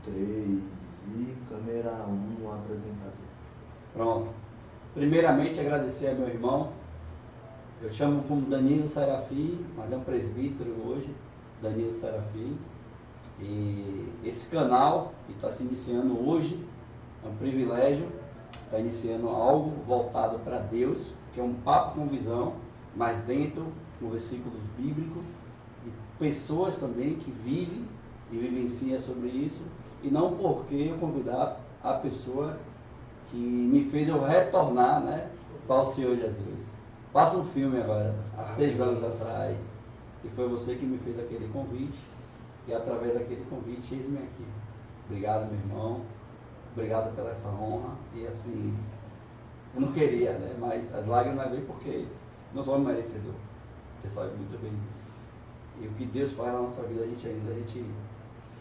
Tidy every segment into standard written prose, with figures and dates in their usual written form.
3 e câmera 1, apresentador. Pronto. Primeiramente, agradecer ao meu irmão. Eu chamo como Danilo Serafim, mas é um presbítero hoje, Danilo Serafim. E esse canal que está se iniciando hoje é um privilégio, está iniciando algo voltado para Deus, que é um papo com visão, mas dentro com versículos bíblicos, e pessoas também que vivem e vivenciam sobre isso, e não porque eu convidar a pessoa que me fez eu retornar, né, para o Senhor Jesus. Faça um filme agora, há 6 anos atrás, e foi você que me fez aquele convite, e através daquele convite, eis-me aqui. Obrigado, meu irmão, obrigado pela essa honra, e assim, eu não queria, né, mas as lágrimas vêm porque não sou merecedor, você sabe muito bem disso. E o que Deus faz na nossa vida, a gente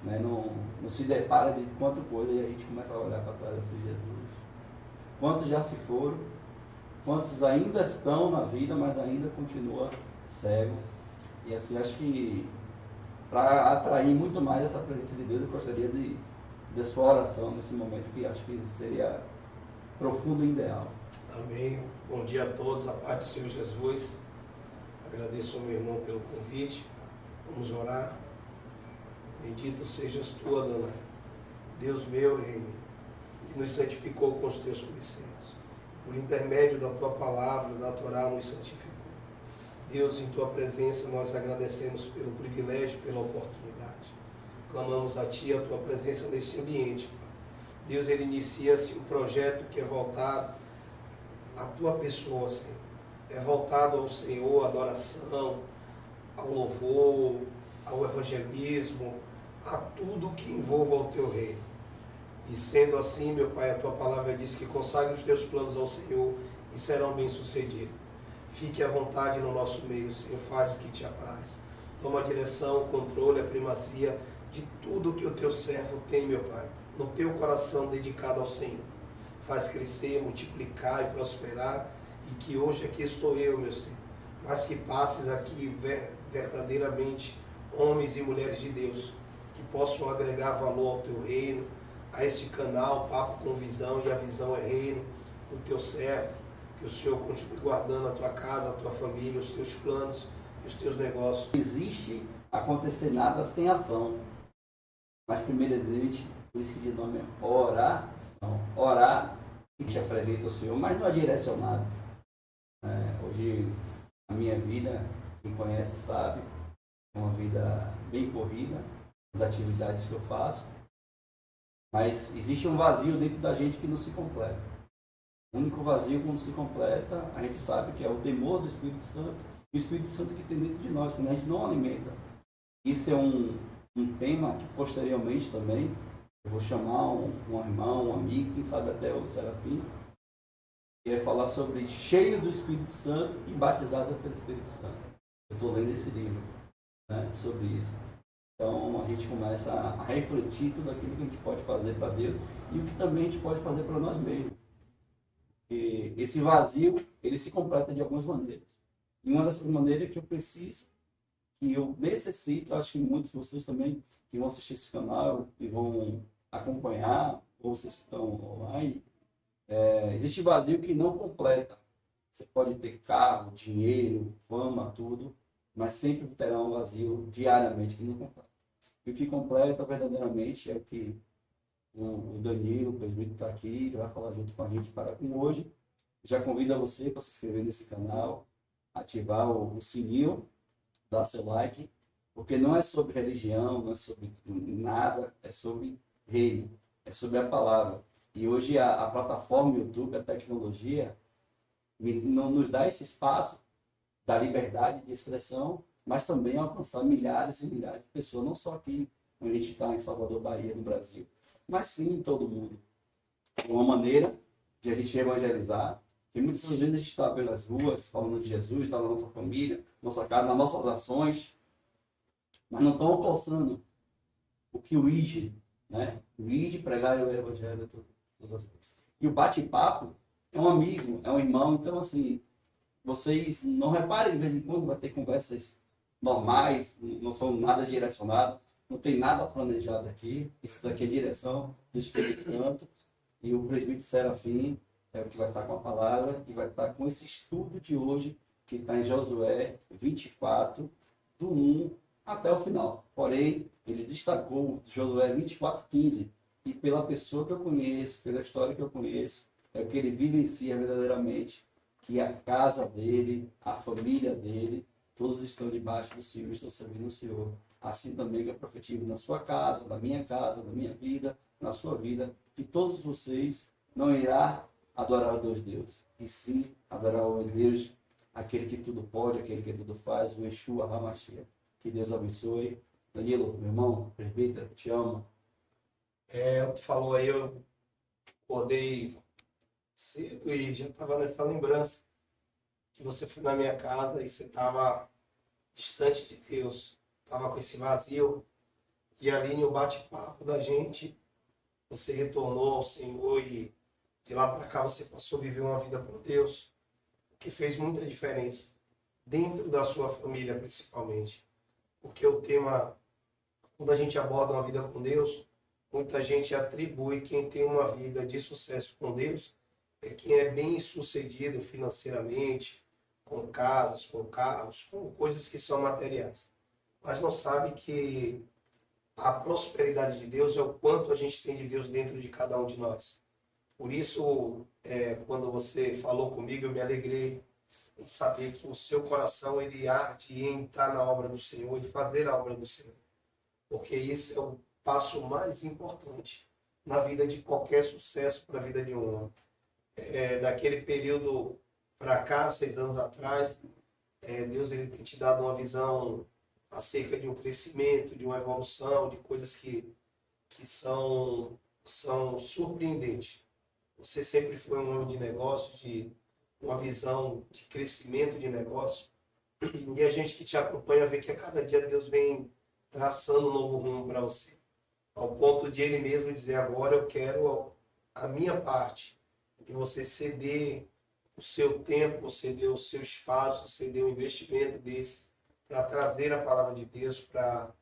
né, não se depara de quanta coisa, e a gente começa a olhar para trás assim, Jesus. Quantos já se foram, quantos ainda estão na vida, mas ainda continua cego. E assim, acho que para atrair muito mais essa presença de Deus, eu gostaria de sua oração nesse momento, que acho que seria profundo e ideal. Amém. Bom dia a todos, a paz do Senhor Jesus. Agradeço ao meu irmão pelo convite. Vamos orar. Bendito sejas tu, Adonai, Deus meu e Rei meu, que nos santificou com os teus preceitos. Por intermédio da tua palavra, da Torá, nos santificou. Deus, em tua presença, nós agradecemos pelo privilégio, pela oportunidade. Clamamos a ti a tua presença neste ambiente. Deus, ele inicia-se um projeto que é voltado à tua pessoa, Senhor. É voltado ao Senhor, à adoração, ao louvor, ao evangelismo, a tudo que envolva o teu reino. E sendo assim, meu Pai, a tua palavra diz que consagre os teus planos ao Senhor e serão bem-sucedidos. Fique à vontade no nosso meio, Senhor, faz o que te apraz. Toma a direção, o controle, a primazia de tudo que o teu servo tem, meu Pai, no teu coração dedicado ao Senhor. Faz crescer, multiplicar e prosperar, e que hoje aqui estou eu, meu Senhor, mas que passes aqui verdadeiramente homens e mulheres de Deus, que possam agregar valor ao teu reino, a este canal, Papo com Visão, e a visão é reino, o teu servo, que o Senhor continue guardando a tua casa, a tua família, os teus planos e os teus negócios. Não existe acontecer nada sem ação, mas primeiramente, por isso que diz o nome é oração. Orar, a gente apresenta o Senhor, mas não é direcionado. Hoje, a minha vida, quem conhece sabe, é uma vida bem corrida, as atividades que eu faço, mas existe um vazio dentro da gente que não se completa. O único vazio que não se completa, a gente sabe que é o temor do Espírito Santo, e o Espírito Santo que tem dentro de nós, quando a gente não alimenta. Isso é um tema que posteriormente também, eu vou chamar um irmão, um amigo, quem sabe até o Serafim, que vai falar sobre cheio do Espírito Santo e batizado pelo Espírito Santo. Eu estou lendo esse livro, né, sobre isso. Então a gente começa a refletir tudo aquilo que a gente pode fazer para Deus e o que também a gente pode fazer para nós mesmos. E esse vazio, ele se completa de algumas maneiras. E uma dessas maneiras que eu preciso, que eu necessito, acho que muitos de vocês também que vão assistir esse canal e vão acompanhar, ou vocês que estão online, existe vazio que não completa. Você pode ter carro, dinheiro, fama, tudo, mas sempre terá um vazio diariamente que não completa. E o que completa verdadeiramente é o que o Danilo, o presbítero, está aqui, ele vai falar junto com a gente para com hoje. Já convido a você para se inscrever nesse canal, ativar o sininho, dar seu like, porque não é sobre religião, não é sobre nada, é sobre reino, é sobre a palavra. E hoje a plataforma YouTube, a tecnologia, não nos dá esse espaço da liberdade de expressão, mas também alcançar milhares e milhares de pessoas, não só aqui, onde a gente está em Salvador, Bahia, no Brasil, mas sim em todo mundo. Uma maneira de a gente evangelizar, e muitas vezes a gente está pelas ruas, falando de Jesus, está na nossa família, nossa casa, nas nossas ações, mas não estão alcançando o que o ID, né? O ID pregar o evangelho todas as vezes. E o bate-papo é um amigo, é um irmão, então assim, vocês não reparem, de vez em quando vai ter conversas normais, não são nada direcionadas, Não tem nada planejado aqui. Isso daqui é direção do Espírito Santo. E o presbítero Serafim é o que vai estar com a palavra e vai estar com esse estudo de hoje, que está em Josué 24, do 1 até o final. Porém, ele destacou Josué 24:15. E pela pessoa que eu conheço, pela história que eu conheço, é o que ele vivencia verdadeiramente, que a casa dele, a família dele, todos estão debaixo do Senhor, estão servindo o Senhor. Assim também que eu profetizo na sua casa, na minha vida, na sua vida, que todos vocês não irá adorar dois deuses, e sim adorar o Deus, aquele que tudo pode, aquele que tudo faz, o Yeshua HaMashiach. Que Deus abençoe. Danilo, meu irmão, presbítero, te amo. Tu falou aí, eu acordei cedo e já estava nessa lembrança que você foi na minha casa e você estava distante de Deus, estava com esse vazio, e ali no bate-papo da gente, você retornou ao Senhor e de lá para cá você passou a viver uma vida com Deus, o que fez muita diferença dentro da sua família principalmente, porque o tema, quando a gente aborda uma vida com Deus, muita gente atribui quem tem uma vida de sucesso com Deus é quem é bem sucedido financeiramente, com casas, com carros, com coisas que são materiais. Mas não sabe que a prosperidade de Deus é o quanto a gente tem de Deus dentro de cada um de nós. Por isso, quando você falou comigo, eu me alegrei em saber que o seu coração ele arde em estar na obra do Senhor e fazer a obra do Senhor. Porque isso é o passo mais importante na vida de qualquer sucesso para a vida de um homem. Daquele período para cá, 6 anos atrás, Deus ele tem te dado uma visão acerca de um crescimento, de uma evolução, de coisas que são surpreendentes. Você sempre foi um homem de negócio, de uma visão de crescimento de negócio. E a gente que te acompanha vê que a cada dia Deus vem traçando um novo rumo para você. Ao ponto de ele mesmo dizer, agora eu quero a minha parte. E você ceder o seu tempo, ceder o seu espaço, ceder um investimento desse para trazer a palavra de Deus, para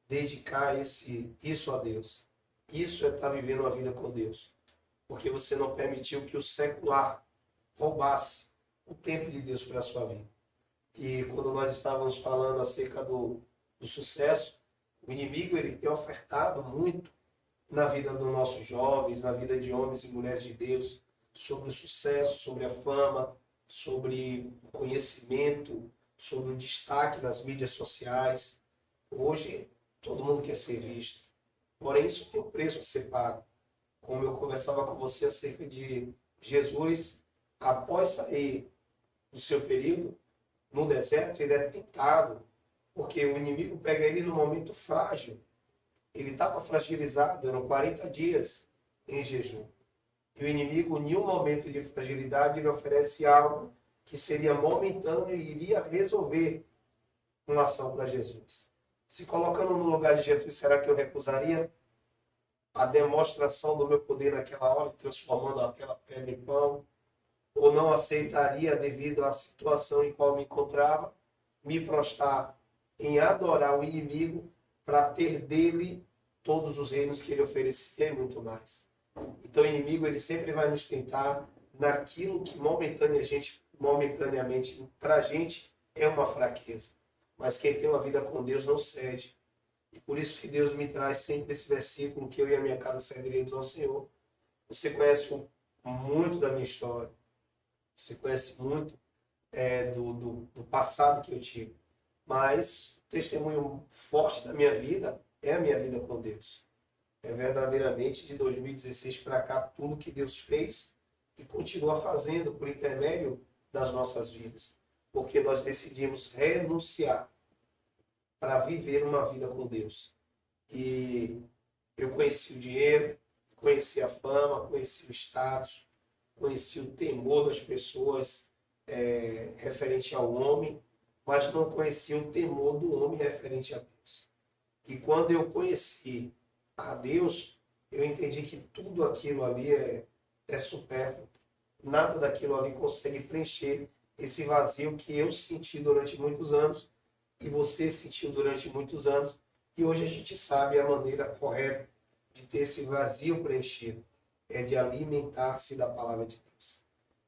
dedicar isso a Deus. Isso é estar vivendo uma vida com Deus. Porque você não permitiu que o secular roubasse o tempo de Deus para a sua vida. E quando nós estávamos falando acerca do sucesso, o inimigo ele tem ofertado muito na vida dos nossos jovens, na vida de homens e mulheres de Deus, sobre o sucesso, sobre a fama, sobre o conhecimento, sobre o destaque nas mídias sociais. Hoje, todo mundo quer ser visto. Porém, isso tem um preço a ser pago. Como eu conversava com você acerca de Jesus, após sair do seu período, no deserto, ele é tentado, porque o inimigo pega ele no momento frágil. Ele estava fragilizado, eram 40 dias em jejum. E o inimigo, em um momento de fragilidade, ele oferece algo que seria momentâneo e iria resolver uma ação para Jesus. Se colocando no lugar de Jesus, será que eu recusaria a demonstração do meu poder naquela hora, transformando aquela pedra em pão? Ou não aceitaria, devido à situação em qual me encontrava, me prostrar em adorar o inimigo para ter dele todos os reinos que ele oferecia e muito mais? Então o inimigo ele sempre vai nos tentar naquilo que momentaneamente para a gente é uma fraqueza. Mas quem tem uma vida com Deus não cede. E por isso que Deus me traz sempre esse versículo que eu e a minha casa serviremos ao Senhor. Você conhece muito da minha história. Você conhece muito do passado que eu tive. Mas o testemunho forte da minha vida é a minha vida com Deus. É verdadeiramente de 2016 para cá tudo que Deus fez e continua fazendo por intermédio das nossas vidas. Porque nós decidimos renunciar para viver uma vida com Deus. E eu conheci o dinheiro, conheci a fama, conheci o status, conheci o temor das pessoas referente ao homem, mas não conheci o temor do homem referente a Deus. E quando eu conheci a Deus, eu entendi que tudo aquilo ali é supérfluo. Nada daquilo ali consegue preencher esse vazio que eu senti durante muitos anos e você sentiu durante muitos anos E hoje a gente sabe a maneira correta de ter esse vazio preenchido, é de alimentar-se da palavra de Deus.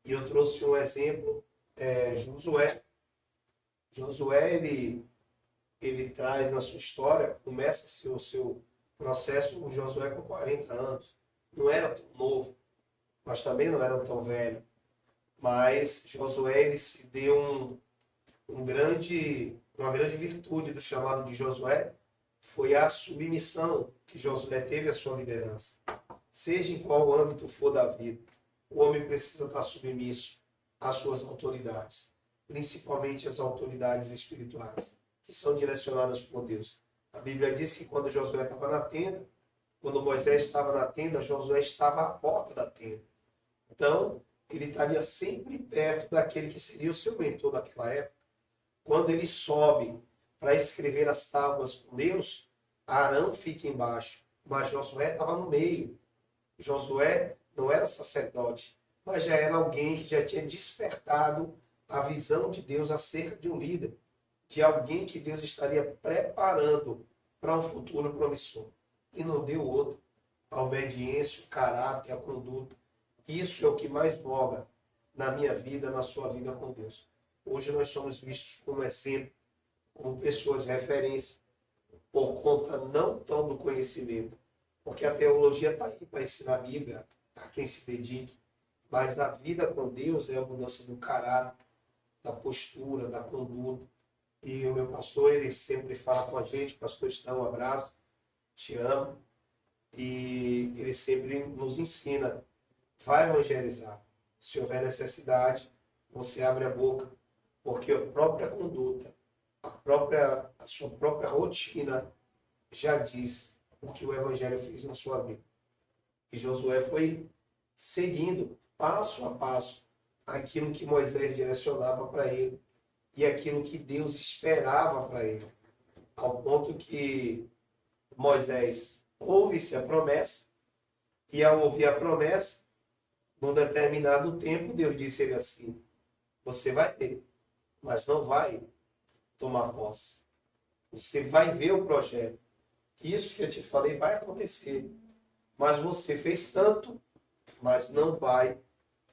E eu trouxe um exemplo, Josué. Josué, ele traz na sua história, começa o seu processo, o Josué com 40 anos. Não era tão novo, mas também não era tão velho. Mas Josué, ele se deu uma grande virtude do chamado de Josué, foi a submissão que Josué teve à sua liderança. Seja em qual âmbito for da vida, o homem precisa estar submisso às suas autoridades, principalmente as autoridades espirituais, que são direcionadas por Deus. A Bíblia diz que quando Josué estava na tenda, quando Moisés estava na tenda, Josué estava à porta da tenda. Então, ele estaria sempre perto daquele que seria o seu mentor daquela época. Quando ele sobe para escrever as tábuas com Deus, Arão fica embaixo, mas Josué estava no meio. Josué não era sacerdote, mas já era alguém que já tinha despertado a visão de Deus acerca de um líder, de alguém que Deus estaria preparando para um futuro promissor. E não deu outro. A obediência, o caráter, a conduta. Isso é o que mais moga na minha vida, na sua vida com Deus. Hoje nós somos vistos como exemplo, como pessoas de referência, por conta não tão do conhecimento, porque a teologia está aí para ensinar a Bíblia a quem se dedique, mas na vida com Deus é a mudança do caráter, da postura, da conduta. E o meu pastor, ele sempre fala com a gente, pastor Estão, um abraço, te amo, e ele sempre nos ensina, vai evangelizar. Se houver necessidade, você abre a boca, porque a própria conduta, a sua própria rotina já diz o que o Evangelho fez na sua vida. E Josué foi seguindo, passo a passo, aquilo que Moisés direcionava para ele e aquilo que Deus esperava para ele. Ao ponto que Moisés ouve-se a promessa, e ao ouvir a promessa, num determinado tempo, Deus disse a ele assim, você vai ter, mas não vai tomar posse. Você vai ver o projeto. Isso que eu te falei vai acontecer. Mas você fez tanto, mas não vai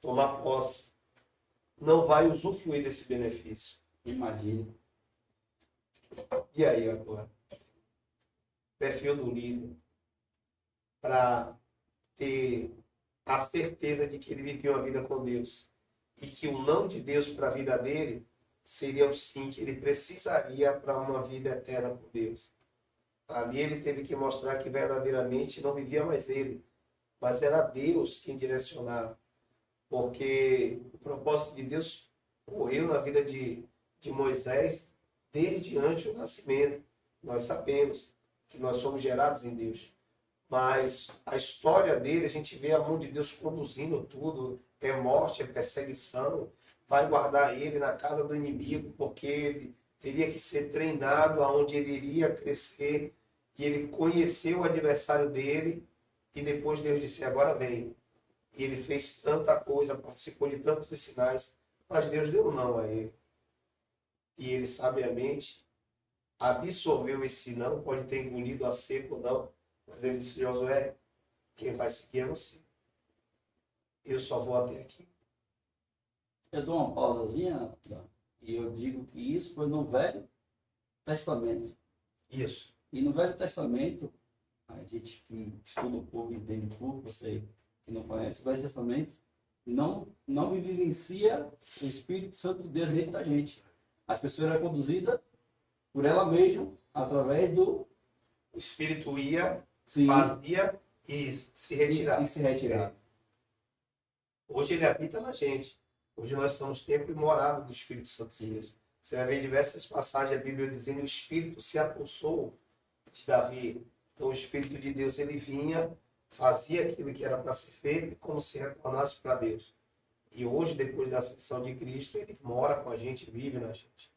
tomar posse. Não vai usufruir desse benefício. Imagine. E aí agora? Perfil do líder. Para ter a certeza de que ele vivia uma vida com Deus. E que o não de Deus para a vida dele seria o sim que ele precisaria para uma vida eterna com Deus. Ali ele teve que mostrar que verdadeiramente não vivia mais ele, mas era Deus quem direcionava. Porque o propósito de Deus correu na vida de Moisés desde antes do nascimento. Nós sabemos que nós somos gerados em Deus. Mas a história dele, a gente vê a mão de Deus conduzindo tudo. É morte, é perseguição. Vai guardar ele na casa do inimigo, porque ele teria que ser treinado aonde ele iria crescer. E ele conheceu o adversário dele. E depois Deus disse, agora vem. E ele fez tanta coisa, participou de tantos sinais. Mas Deus deu não a ele. E ele sabiamente absorveu esse não. Pode ter engolido a seco ou não. Mas ele disse, Josué, quem vai seguir é você. Eu só vou até aqui. Eu dou uma pausazinha e eu digo que isso foi no Velho Testamento. Isso. E no Velho Testamento, a gente que estuda um pouco, entende um pouco, você que não conhece, o Velho Testamento não vivencia o Espírito Santo de Deus dentro da gente. As pessoas eram conduzidas por ela mesma, através do... O Espírito ia, Sim. fazia e se retirava. E se retirar. Hoje ele habita na gente. Hoje nós somos templo e morada do Espírito Santo de Deus. Você vai ver em diversas passagens a Bíblia dizendo que o Espírito se apossou de Davi. Então o Espírito de Deus, ele vinha, fazia aquilo que era para ser feito, como se retornasse para Deus. E hoje, depois da ascensão de Cristo, ele mora com a gente, vive na gente.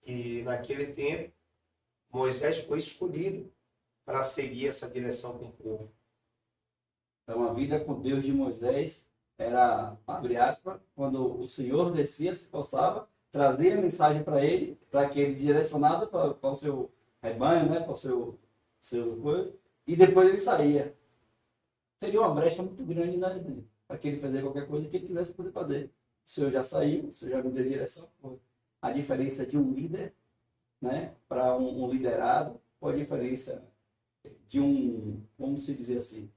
E naquele tempo, Moisés foi escolhido para seguir essa direção com o povo. Então a vida com Deus de Moisés era, abre aspas, quando o Senhor descia, se possava, trazia a mensagem para ele, para que ele direcionado para o seu rebanho, né, para o seu coisa, e depois ele saía. Teria uma brecha muito grande, né, para que ele fazer qualquer coisa que ele quisesse poder fazer. O senhor já saiu, o senhor já me deu direção. A diferença de um líder, né, para um liderado, ou a diferença de vamos se dizer assim,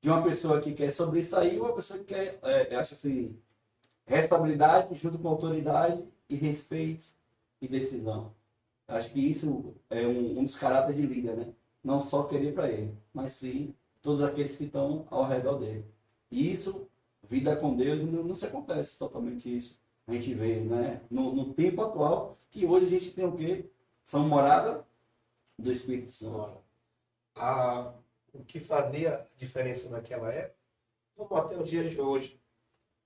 de uma pessoa que quer sobressair ou uma pessoa que quer, acho assim, responsabilidade junto com autoridade e respeito e decisão. Acho que isso é um dos caráteres de líder, né? Não só querer para ele, mas sim todos aqueles que estão ao redor dele. E isso, vida com Deus, não se acontece totalmente isso. A gente vê, né? No tempo atual, que hoje a gente tem o quê? São morada do Espírito Santo. O que fazia a diferença naquela época, como até os dias de hoje,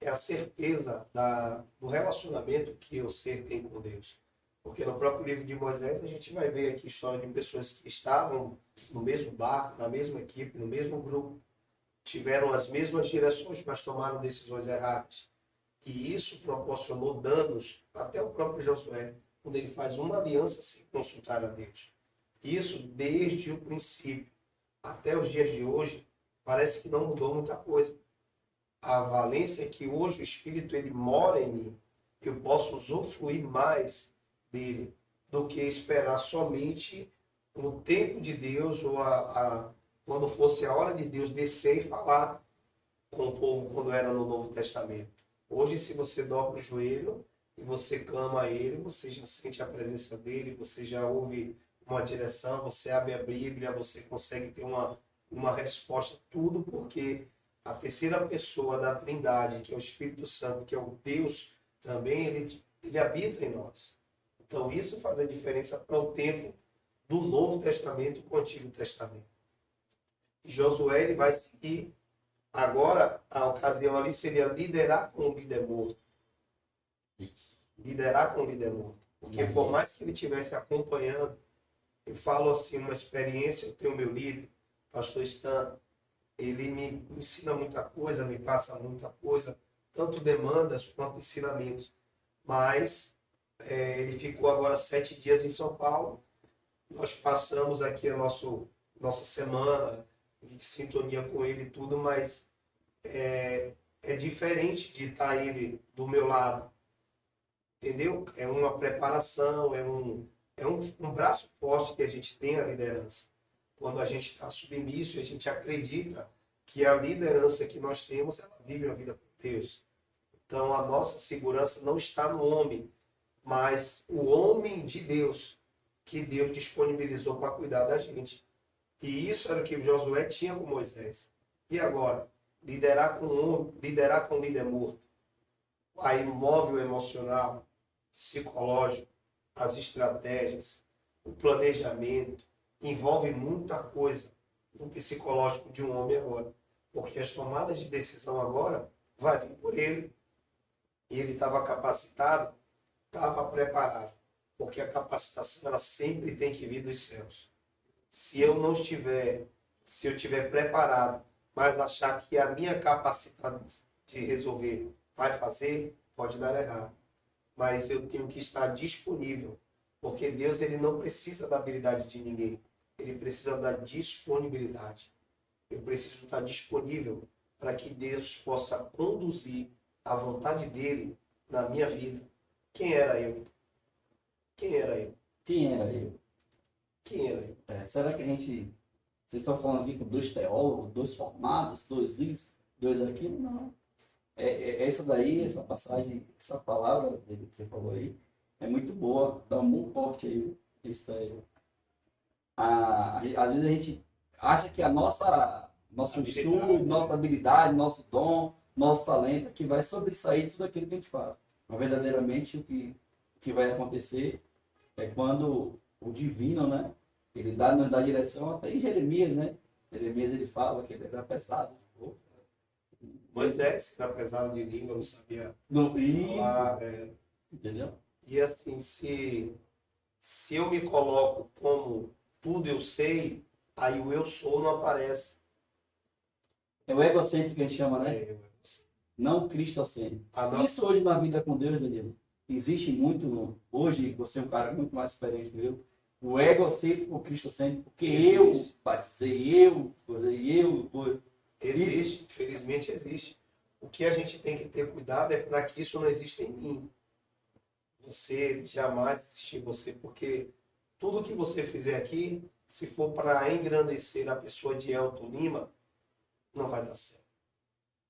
é a certeza do relacionamento que o ser tem com Deus. Porque no próprio livro de Moisés, a gente vai ver aqui a história de pessoas que estavam no mesmo barco, na mesma equipe, no mesmo grupo, tiveram as mesmas direções, mas tomaram decisões erradas. E isso proporcionou danos até o próprio Josué, quando ele faz uma aliança sem consultar a Deus. Isso desde o princípio até os dias de hoje, parece que não mudou muita coisa. A valência é que hoje o Espírito ele mora em mim, eu posso usufruir mais dele do que esperar somente no tempo de Deus ou quando fosse a hora de Deus descer e falar com o povo quando era no Novo Testamento. Hoje, se você dobra o joelho e você clama a Ele, você já sente a presença dEle, você já ouve uma direção, você abre a Bíblia, você consegue ter uma resposta, tudo porque a terceira pessoa da Trindade, que é o Espírito Santo, que é o Deus também, ele habita em nós. Então, isso faz a diferença para o tempo do Novo Testamento com o Antigo Testamento. E Josué ele vai seguir. Agora, a ocasião ali seria liderar com o líder morto. Liderar com o líder morto. Porque por mais que ele estivesse acompanhando, eu falo assim, uma experiência, eu tenho meu líder, pastor Stan, ele me ensina muita coisa, me passa muita coisa, tanto demandas quanto ensinamentos. Mas ele ficou agora 7 dias em São Paulo. Nós passamos aqui a nossa semana em sintonia com ele e tudo, mas é diferente de estar ele do meu lado. Entendeu? É uma preparação, é um braço forte que a gente tem a liderança. Quando a gente está submisso, a gente acredita que a liderança que nós temos, ela vive a vida com Deus. Então, a nossa segurança não está no homem, mas o homem de Deus, que Deus disponibilizou para cuidar da gente. E isso era o que Josué tinha com Moisés. E agora? Liderar com o líder morto. A imóvel emocional, psicológico, as estratégias, o planejamento, envolve muita coisa no psicológico de um homem agora. Porque as tomadas de decisão agora vai vir por ele. E ele estava capacitado, estava preparado. Porque a capacitação ela sempre tem que vir dos céus. Se eu estiver preparado, mas achar que a minha capacidade de resolver vai fazer, pode dar errado. Mas eu tenho que estar disponível, porque Deus ele não precisa da habilidade de ninguém, ele precisa da disponibilidade. Eu preciso estar disponível para que Deus possa conduzir a vontade dele na minha vida. Quem era eu? Quem era eu? Quem era eu? Quem era eu? Será que vocês estão falando aqui com 2 teólogos, 2 formados, 2 isso, 2 aquilo? Não. Essa daí, essa passagem, essa palavra que você falou aí, é muito boa, dá um bom corte aí. Isso aí. Às vezes a gente acha que nosso estudo, nossa habilidade, nosso dom, nosso talento, que vai sobressair tudo aquilo que a gente faz. Mas verdadeiramente o que vai acontecer é quando o divino, né? Ele nos dá direção, até em Jeremias, né? Jeremias ele fala que ele era pesado. Moisés, que era pesado de língua, não sabia falar. Entendeu? E assim, se eu me coloco como tudo eu sei, aí o eu sou não aparece. É o egocêntrico que a gente chama, né? Não o cristocêntrico. Isso hoje na vida com Deus, Danilo, existe muito. Hoje, você é um cara muito mais experiente que eu. O egocêntrico, o cristocêntrico, porque Existe. eu batizei, Existe, infelizmente existe. O que a gente tem que ter cuidado é para que isso não exista em mim. Você jamais existir em você, porque tudo que você fizer aqui, se for para engrandecer a pessoa de Elton Lima, não vai dar certo.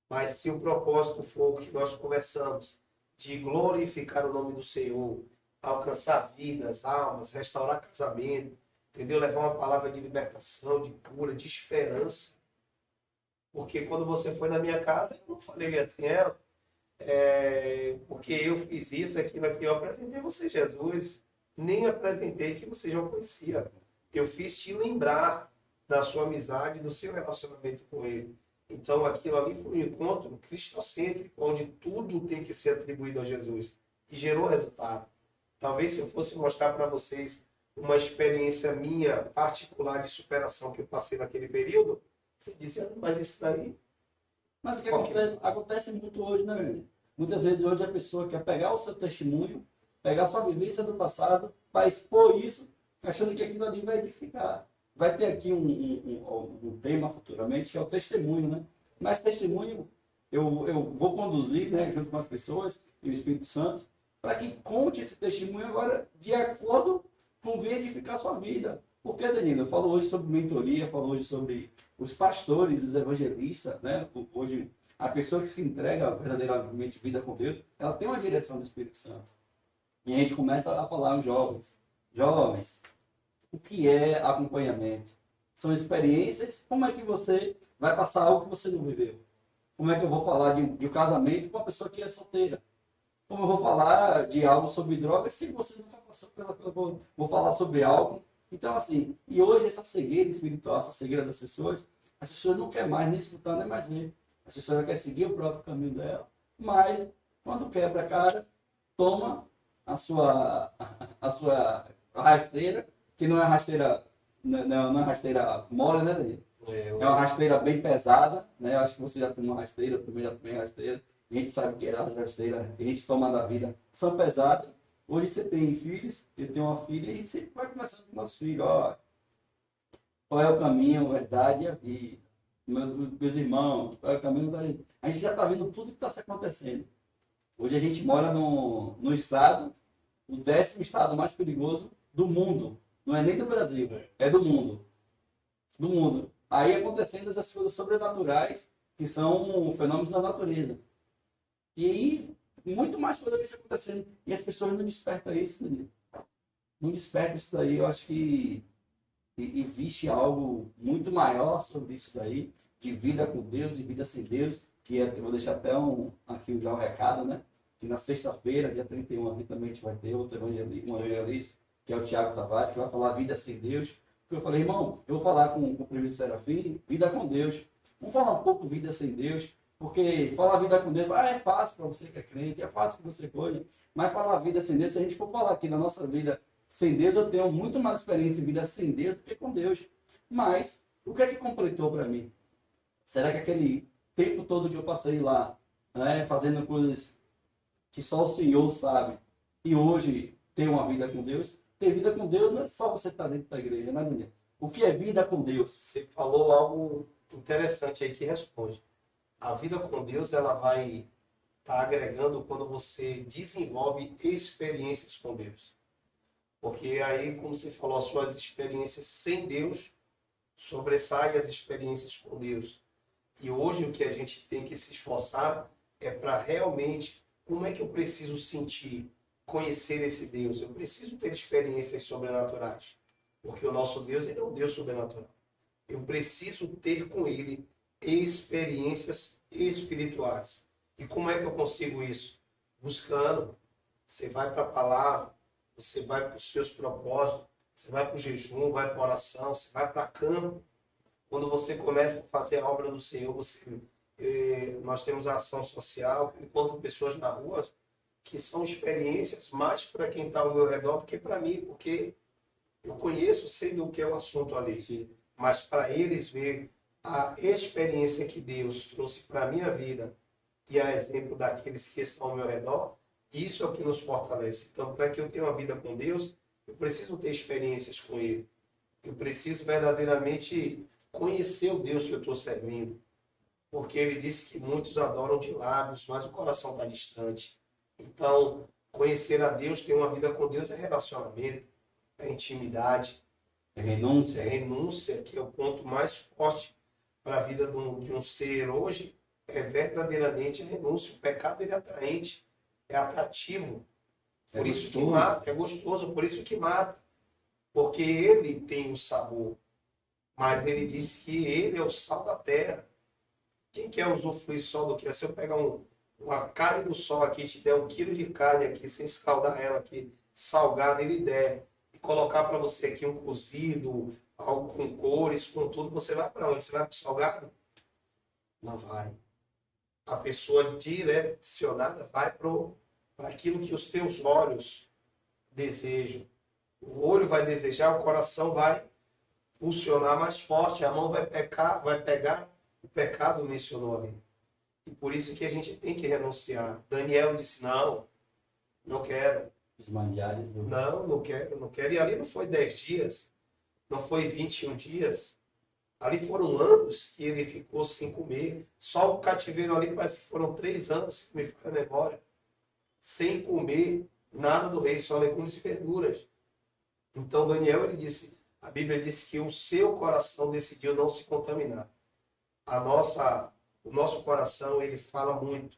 Mas se o propósito for o que nós conversamos, de glorificar o nome do Senhor, alcançar vidas, almas, restaurar casamento, entendeu? Levar uma palavra de libertação, de cura, de esperança. Porque quando você foi na minha casa, eu não falei assim, porque eu fiz isso, aquilo, aqui, eu apresentei você, Jesus, nem apresentei que você já conhecia. Eu fiz te lembrar da sua amizade, do seu relacionamento com ele. Então, aquilo ali foi um encontro cristocêntrico, onde tudo tem que ser atribuído a Jesus. E gerou resultado. Talvez se eu fosse mostrar para vocês uma experiência minha particular de superação que eu passei naquele período, você disse, mas isso daí... Mas o que acontece muito hoje, né? Muitas vezes hoje a pessoa quer pegar o seu testemunho, pegar a sua vivência do passado, para expor isso, achando que aquilo ali vai edificar. Vai ter aqui um tema futuramente, que é o testemunho, né? Mas testemunho, eu vou conduzir, né, junto com as pessoas e o Espírito Santo, para que conte esse testemunho agora de acordo com o que edificar a sua vida. Porque, Danilo, eu falo hoje sobre mentoria, falo hoje sobre os pastores, os evangelistas, né? Hoje, a pessoa que se entrega verdadeiramente vida com Deus, ela tem uma direção do Espírito Santo. E a gente começa a falar aos jovens, o que é acompanhamento? São experiências, como é que você vai passar algo que você não viveu? Como é que eu vou falar de um casamento com uma pessoa que é solteira? Como eu vou falar de algo sobre drogas se você nunca passou vou falar sobre algo? Então, assim, e hoje essa cegueira espiritual, essa cegueira das pessoas, as pessoas não querem mais nem escutar, nem mais ver. As pessoas querem seguir o próprio caminho dela. Mas, quando quebra a cara, toma a sua rasteira, que não é rasteira, não é rasteira mole, né, Danilo? É uma rasteira bem pesada, né? Eu acho que você já tem uma rasteira, eu também já tenho rasteira. A gente sabe que as rasteiras que a gente toma da vida são pesadas. Hoje você tem filhos, eu tenho uma filha, e a gente sempre vai conversando com nossos filhos, ó, qual é o caminho, a verdade e a vida. Meus irmãos, qual é o caminho da vida. A gente já está vendo tudo que está se acontecendo. Hoje a gente mora no estado, o 10º estado mais perigoso do mundo. Não é nem do Brasil, é do mundo. Do mundo. Aí acontecendo essas coisas sobrenaturais, que são fenômenos da natureza. E aí, muito mais coisa disso acontecendo. E as pessoas não despertam isso, Danilo. Não despertam isso daí. Eu acho que existe algo muito maior sobre isso daí, de vida com Deus e vida sem Deus, que eu vou deixar até aqui já o recado, né? Que na sexta-feira, dia 31, aqui também a gente vai ter outro evangelista, que é o Tiago Tavares, que vai falar vida sem Deus. Porque eu falei, irmão, eu vou falar com o presbítero Serafim, vida com Deus. Vamos falar um pouco vida sem Deus, porque falar vida com Deus é fácil para você que é crente, é fácil para você coisa, mas falar vida sem Deus, se a gente for falar aqui na nossa vida sem Deus, eu tenho muito mais experiência em vida sem Deus do que com Deus. Mas, o que é que completou para mim? Será que aquele tempo todo que eu passei lá, né, fazendo coisas que só o Senhor sabe, e hoje ter uma vida com Deus? Ter vida com Deus não é só você estar dentro da igreja, né, Daniel? O que é vida com Deus? Você falou algo interessante aí que responde. A vida com Deus, ela vai estar agregando quando você desenvolve experiências com Deus. Porque aí, como você falou, as suas experiências sem Deus sobressaem as experiências com Deus. E hoje o que a gente tem que se esforçar é para realmente, como é que eu preciso sentir, conhecer esse Deus? Eu preciso ter experiências sobrenaturais. Porque o nosso Deus, ele é um Deus sobrenatural. Eu preciso ter com ele experiências espirituais. E como é que eu consigo isso? Buscando. Você vai para a palavra, você vai para os seus propósitos, você vai para o jejum, vai para a oração, você vai para campo. Quando você começa a fazer a obra do Senhor, nós temos a ação social, encontro pessoas na rua, que são experiências mais para quem está ao meu redor do que para mim, porque eu conheço, sei do que é o assunto ali. Sim. Mas para eles ver a experiência que Deus trouxe para a minha vida e a exemplo daqueles que estão ao meu redor, isso é o que nos fortalece. Então, para que eu tenha uma vida com Deus, Eu preciso ter experiências com Ele. Eu preciso verdadeiramente conhecer o Deus que eu estou servindo. Porque Ele disse que muitos adoram de lábios, mas o coração está distante. Então, conhecer a Deus, ter uma vida com Deus é relacionamento, é intimidade. É renúncia. É renúncia, que é o ponto mais forte para a vida de um ser hoje, é verdadeiramente a renúncia. O pecado ele é atraente, é atrativo. Por isso que mata, é gostoso, por isso que mata. Porque ele tem o sabor. Mas ele disse que ele é o sal da terra. Quem quer usufruir só do que? Se eu pegar uma carne do sol aqui, te der 1 quilo de carne aqui, sem escaldar ela aqui, salgada, ele der, e colocar para você aqui um cozido, algo com cores, com tudo, você vai para onde? Você vai para o salgado? Não vai. A pessoa direcionada vai para aquilo que os teus olhos desejam. O olho vai desejar, o coração vai funcionar mais forte, a mão vai pegar o pecado, mencionou ali. E por isso que a gente tem que renunciar. Daniel disse, não quero. Os manjares do... Não quero. E ali não foi 10 dias, não foi 21 dias. Ali foram anos que ele ficou sem comer. Só o cativeiro ali parece que foram 3 anos, se me fica a memória. Sem comer nada do rei, só legumes e verduras. Então Daniel, ele disse, a Bíblia diz que o seu coração decidiu não se contaminar. O nosso coração, ele fala muito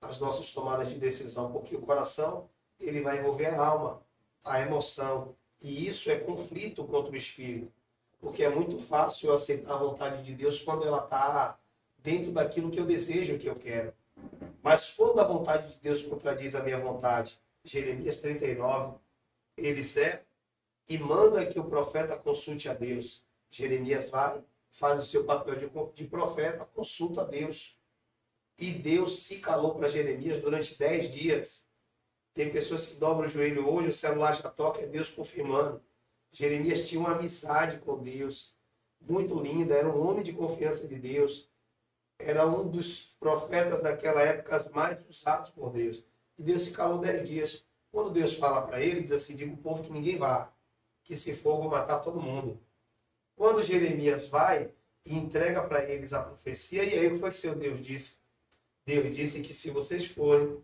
as nossas tomadas de decisão, porque o coração, ele vai envolver a alma, a emoção, e isso é conflito contra o espírito, porque é muito fácil eu aceitar a vontade de Deus quando ela está dentro daquilo que eu desejo, que eu quero. Mas quando a vontade de Deus contradiz a minha vontade, Jeremias 39, ele serve e manda que o profeta consulte a Deus. Jeremias vai, faz o seu papel de profeta, consulta a Deus. E Deus se calou para Jeremias durante 10 dias. Tem pessoas que dobram o joelho hoje, o celular já toca, é Deus confirmando. Jeremias tinha uma amizade com Deus, muito linda, era um homem de confiança de Deus. Era um dos profetas daquela época mais usados por Deus. E Deus se calou 10 dias. Quando Deus fala para ele, diz assim, diga ao povo que ninguém vá, que se for, vou matar todo mundo. Quando Jeremias vai e entrega para eles a profecia, e aí o que foi que seu Deus disse? Deus disse que se vocês forem,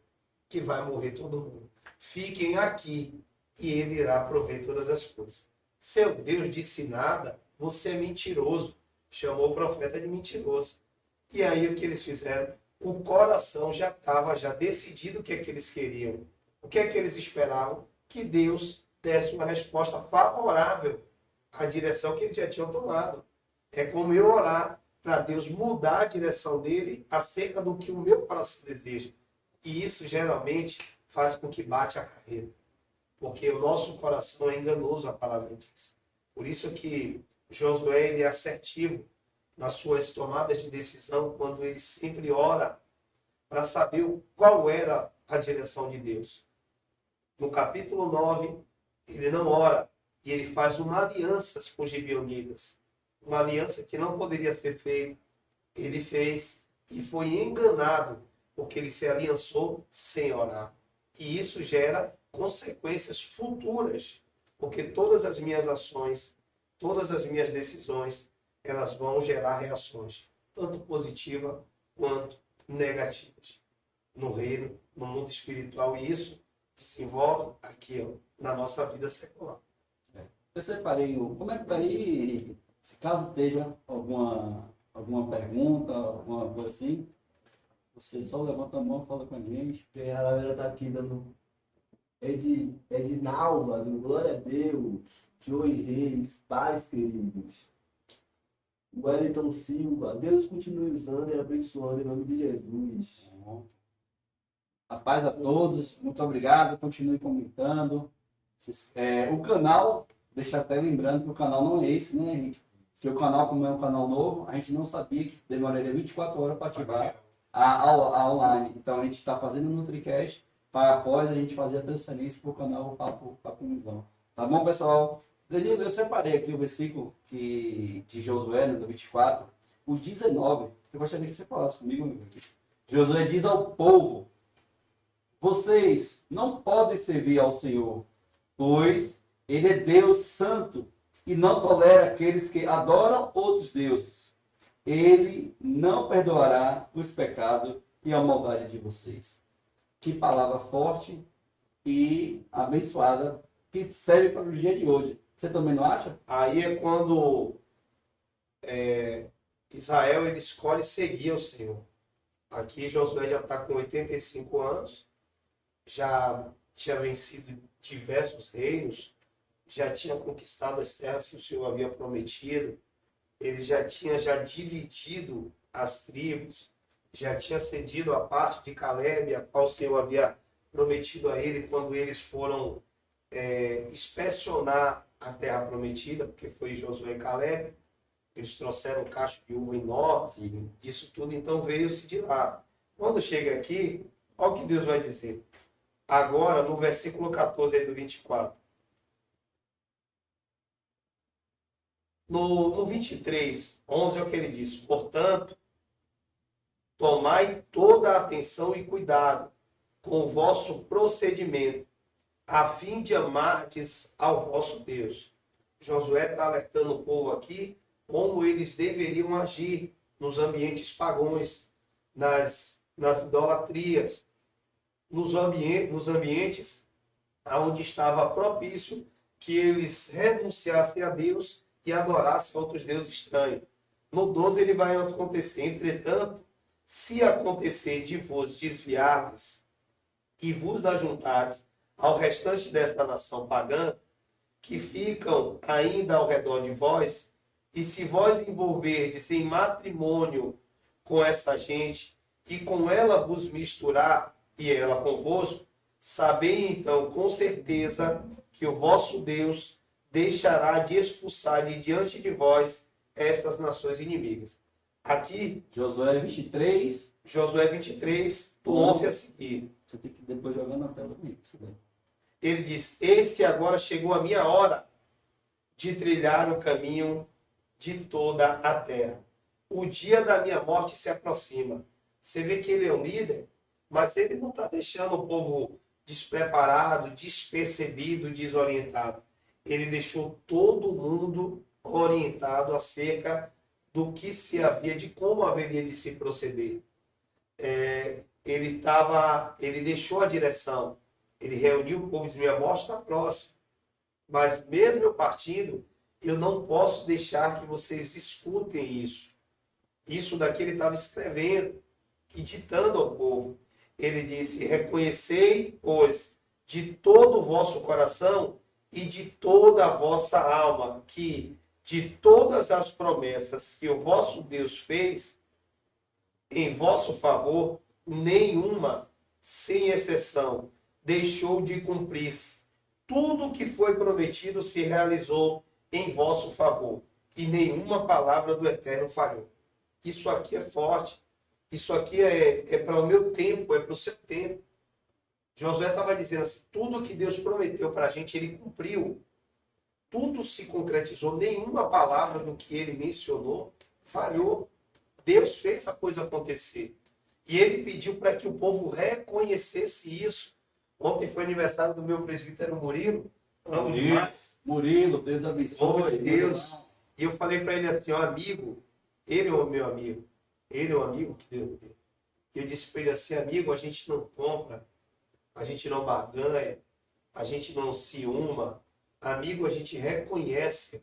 que vai morrer todo mundo. Fiquem aqui e ele irá prover todas as coisas. Seu Deus disse nada, você é mentiroso. Chamou o profeta de mentiroso. E aí o que eles fizeram? O coração já estava decidido o que é que eles queriam. O que é que eles esperavam? Que Deus desse uma resposta favorável à direção que eles já tinham tomado. É como eu orar para Deus mudar a direção dele acerca do que o meu coração deseja. E isso geralmente faz com que bate a carreira. Porque o nosso coração é enganoso, a palavra diz. Por isso que Josué ele é assertivo nas suas tomadas de decisão, quando ele sempre ora para saber qual era a direção de Deus. No capítulo 9, ele não ora, e ele faz uma aliança com os gibeonitas. Uma aliança que não poderia ser feita. Ele fez e foi enganado, porque ele se aliançou sem orar. E isso gera consequências futuras, porque todas as minhas ações, todas as minhas decisões, elas vão gerar reações, tanto positivas quanto negativas, no reino, no mundo espiritual, e isso desenvolve aqui, ó, na nossa vida secular. Eu separei como é que está aí, Henrique? Se caso esteja alguma pergunta, alguma coisa assim, você só levanta a mão e fala com a gente. A galera está aqui dando Edinalva, dando glória a Deus, Joey Reis, pais queridos. Wellington Silva, Deus continue usando e abençoando em nome de Jesus. A paz a todos, muito obrigado, continue comentando. O canal, deixa até lembrando que o canal não é esse, né, gente? Porque o canal, como é um canal novo, a gente não sabia que demoraria 24 horas para ativar a online. Então a gente está fazendo o NutriCast para após a gente fazer a transferência para o canal Papo Misão. Tá bom, pessoal? Danilo, eu separei aqui o versículo de Josué, do 24, o 19. Eu gostaria que você falasse comigo, meu filho. Josué diz ao povo: vocês não podem servir ao Senhor, pois Ele é Deus santo e não tolera aqueles que adoram outros deuses. Ele não perdoará os pecados e a maldade de vocês. Que palavra forte e abençoada que serve para o dia de hoje. Você também não acha? Aí é quando Israel ele escolhe seguir o Senhor. Aqui Josué já está com 85 anos, já tinha vencido diversos reinos, já tinha conquistado as terras que o Senhor havia prometido, ele já tinha dividido as tribos, já tinha cedido a parte de Calebe, a qual o Senhor havia prometido a ele quando eles foram inspecionar a terra prometida, porque foi Josué e Calebe. Eles trouxeram um cacho de uva enorme. Sim. Isso tudo então veio-se de lá. Quando chega aqui, olha o que Deus vai dizer. Agora, no versículo 14 aí do 24. No 23, 11 é o que ele diz. Portanto, tomai toda a atenção e cuidado com o vosso procedimento, a fim de amardes ao vosso Deus. Josué está alertando o povo aqui como eles deveriam agir nos ambientes pagãos, nas idolatrias, nos ambientes onde estava propício que eles renunciassem a Deus e adorassem outros deuses estranhos. No 12 ele vai acontecer. Entretanto, se acontecer de vos desviardes e vos ajuntardes ao restante desta nação pagã, que ficam ainda ao redor de vós, e se vós envolverdes em matrimônio com essa gente, e com ela vos misturar, e ela convosco, sabei então com certeza que o vosso Deus deixará de expulsar de diante de vós estas nações inimigas. Aqui, Josué 23. Josué 23, do 11 a seguir. Você tem que depois jogar na tela também. Ele diz: eis que agora chegou a minha hora de trilhar o caminho de toda a terra. O dia da minha morte se aproxima. Você vê que ele é um líder, mas ele não está deixando o povo despreparado, despercebido, desorientado. Ele deixou todo mundo orientado acerca do que se havia, de como haveria de se proceder. Ele deixou a direção. Ele reuniu o povo e disse: minha morte está próxima. Mas mesmo eu partindo, eu não posso deixar que vocês escutem isso. Isso daqui ele estava escrevendo e ditando ao povo. Ele disse: reconhecei, pois, de todo o vosso coração e de toda a vossa alma, que de todas as promessas que o vosso Deus fez em vosso favor, nenhuma, sem exceção, deixou de cumprir-se. Tudo que foi prometido se realizou em vosso favor, e nenhuma palavra do Eterno falhou. Isso aqui é forte. Isso aqui é para o meu tempo, é para o seu tempo. Josué estava dizendo assim: tudo que Deus prometeu para a gente, ele cumpriu. Tudo se concretizou, nenhuma palavra do que ele mencionou falhou. Deus fez a coisa acontecer. E ele pediu para que o povo reconhecesse isso. Ontem foi aniversário do meu presbítero Murilo. Amo demais. Murilo, Deus abençoe. Amo de Deus. E eu falei para ele assim: ó, amigo, ele é o meu amigo. Ele é o amigo que Deus me deu. E eu disse para ele assim: amigo, a gente não compra, a gente não barganha, a gente não ciúma. Amigo, a gente reconhece.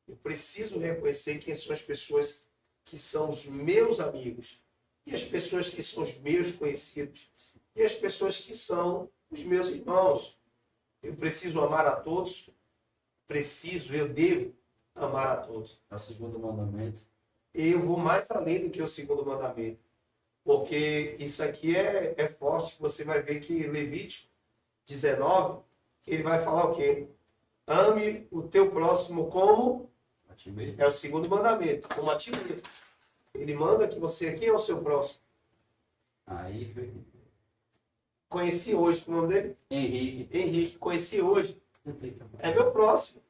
Eu preciso reconhecer quem são as pessoas que são os meus amigos, e as pessoas que são os meus conhecidos, e as pessoas que são os meus irmãos. Eu preciso amar a todos, eu devo amar a todos. É o segundo mandamento. Eu vou mais além do que o segundo mandamento, porque isso aqui é forte. Você vai ver que Levítico 19, ele vai falar o quê? Ame o teu próximo como? A ti mesmo. É o segundo mandamento, como a ti mesmo. Ele manda que você, quem é o seu próximo? Aí foi Conheci hoje, como é o nome dele? Henrique. Henrique, conheci hoje. É meu próximo.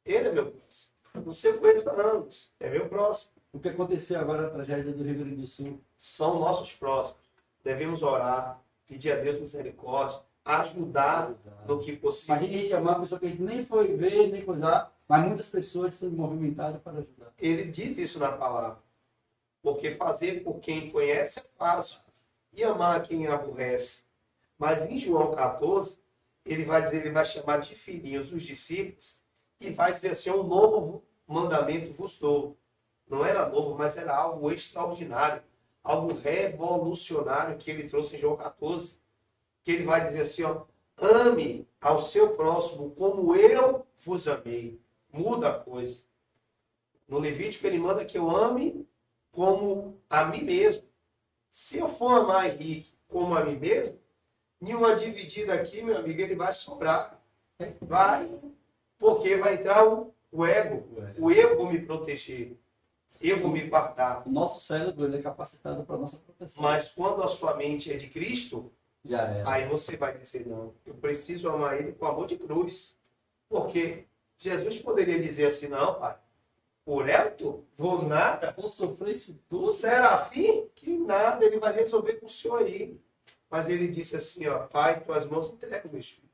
Ele é meu próximo. Não sei o que conheço há anos. É meu próximo. O que aconteceu agora na tragédia do Rio Grande do Sul? São nossos próximos. Devemos orar, pedir a Deus misericórdia, ajudar no que possível. Imagina a gente amar uma pessoa que a gente nem foi ver, nem coisar, mas muitas pessoas se movimentaram para ajudar. Ele diz isso na palavra. Porque fazer por quem conhece é fácil. E amar quem aborrece. Mas em João 14, ele vai dizer, ele vai chamar de filhinhos os discípulos e vai dizer assim, um novo mandamento vos dou. Não era novo, mas era algo extraordinário, algo revolucionário que ele trouxe em João 14. Que ele vai dizer assim, ó, ame ao seu próximo como eu vos amei. Muda a coisa. No Levítico ele manda que eu ame como a mim mesmo. Se eu for amar Henrique como a mim mesmo, nenhuma dividida aqui, meu amigo, ele vai sobrar. Vai. Porque vai entrar o ego. O eu vou me proteger. Eu vou me guardar. O nosso cérebro ele é capacitado para a nossa proteção. Mas quando a sua mente é de Cristo, já é. Aí você vai dizer, não, eu preciso amar ele com amor de cruz. Porque Jesus poderia dizer assim, não, pai, por ela vou nada. Vou sofrer isso O tudo. serafim, que nada, ele vai resolver com o senhor aí. Mas ele disse assim, ó, pai, tuas mãos entregam, meus filhos.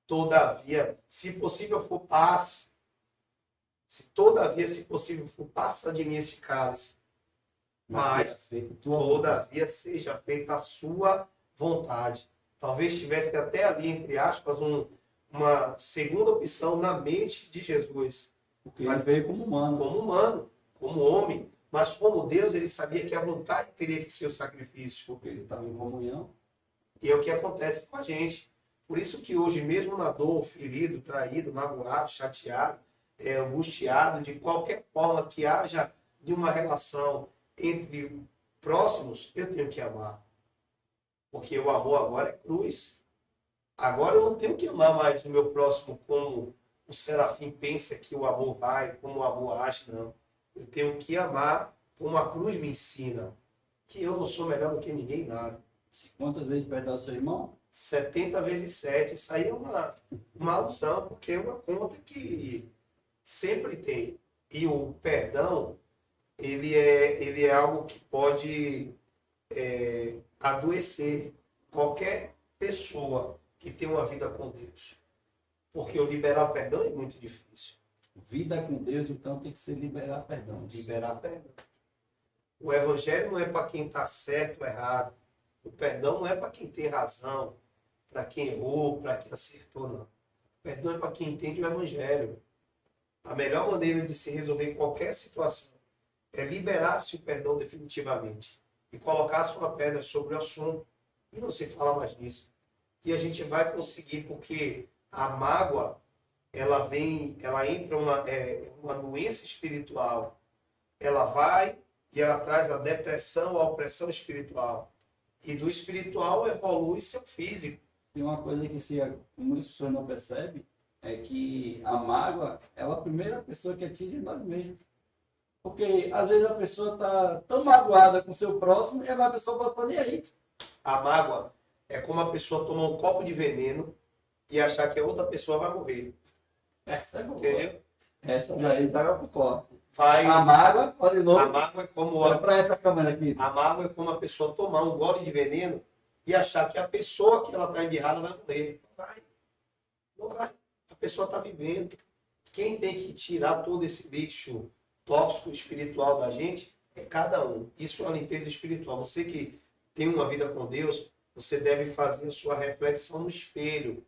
Todavia, se possível for paz. Se possível for, passa de mim esse cálice. Mas, todavia, seja feita a sua vontade. Talvez tivesse até ali, entre aspas, uma segunda opção na mente de Jesus. Porque ele veio como humano. Como homem. Mas como Deus, ele sabia que a vontade teria que ser o sacrifício. Porque ele estava em comunhão. E é o que acontece com a gente. Por isso que hoje, mesmo na dor, ferido, traído, magoado, chateado, angustiado, de qualquer forma que haja de uma relação entre próximos, eu tenho que amar. Porque o amor agora é cruz. Agora eu não tenho que amar mais o meu próximo como o serafim pensa que o amor vai, como o amor age, não. Eu tenho que amar como a cruz me ensina. Que eu não sou melhor do que ninguém, nada. Quantas vezes perdoar seu irmão? 70 vezes 7. Isso aí é uma alusão, porque é uma conta que sempre tem. E o perdão, ele é algo que pode adoecer qualquer pessoa que tem uma vida com Deus. Porque o liberar perdão é muito difícil. Vida com Deus, então, tem que ser liberar perdão. Liberar perdão. O evangelho não é para quem está certo ou errado. O perdão não é para quem tem razão, para quem errou, para quem acertou, não. O perdão é para quem entende o evangelho. A melhor maneira de se resolver qualquer situação é liberar-se o perdão definitivamente e colocar-se uma pedra sobre o assunto e não se fala mais nisso. E a gente vai conseguir, porque a mágoa, ela entra uma doença espiritual. Ela vai e ela traz a depressão, a opressão espiritual. E do espiritual evolui-se ao físico. E uma coisa que muitas pessoas não percebem é que a mágoa é a primeira pessoa que atinge nós mesmos. Porque às vezes a pessoa está tão magoada com o seu próximo e a pessoa pode estar nem aí. A mágoa é como a pessoa tomar um copo de veneno e achar que a outra pessoa vai morrer. Essa é boa. Entendeu? Essa daí joga pro forte. Vai, A mágoa, olha de novo. a mágoa é como Olha para essa câmera aqui. a mágoa é como a pessoa tomar um gole de veneno e achar que a pessoa que ela está embirrada vai morrer. Não vai. Não vai. A pessoa está vivendo. Quem tem que tirar todo esse lixo tóxico espiritual da gente é cada um. Isso é uma limpeza espiritual. Você que tem uma vida com Deus, você deve fazer a sua reflexão no espelho.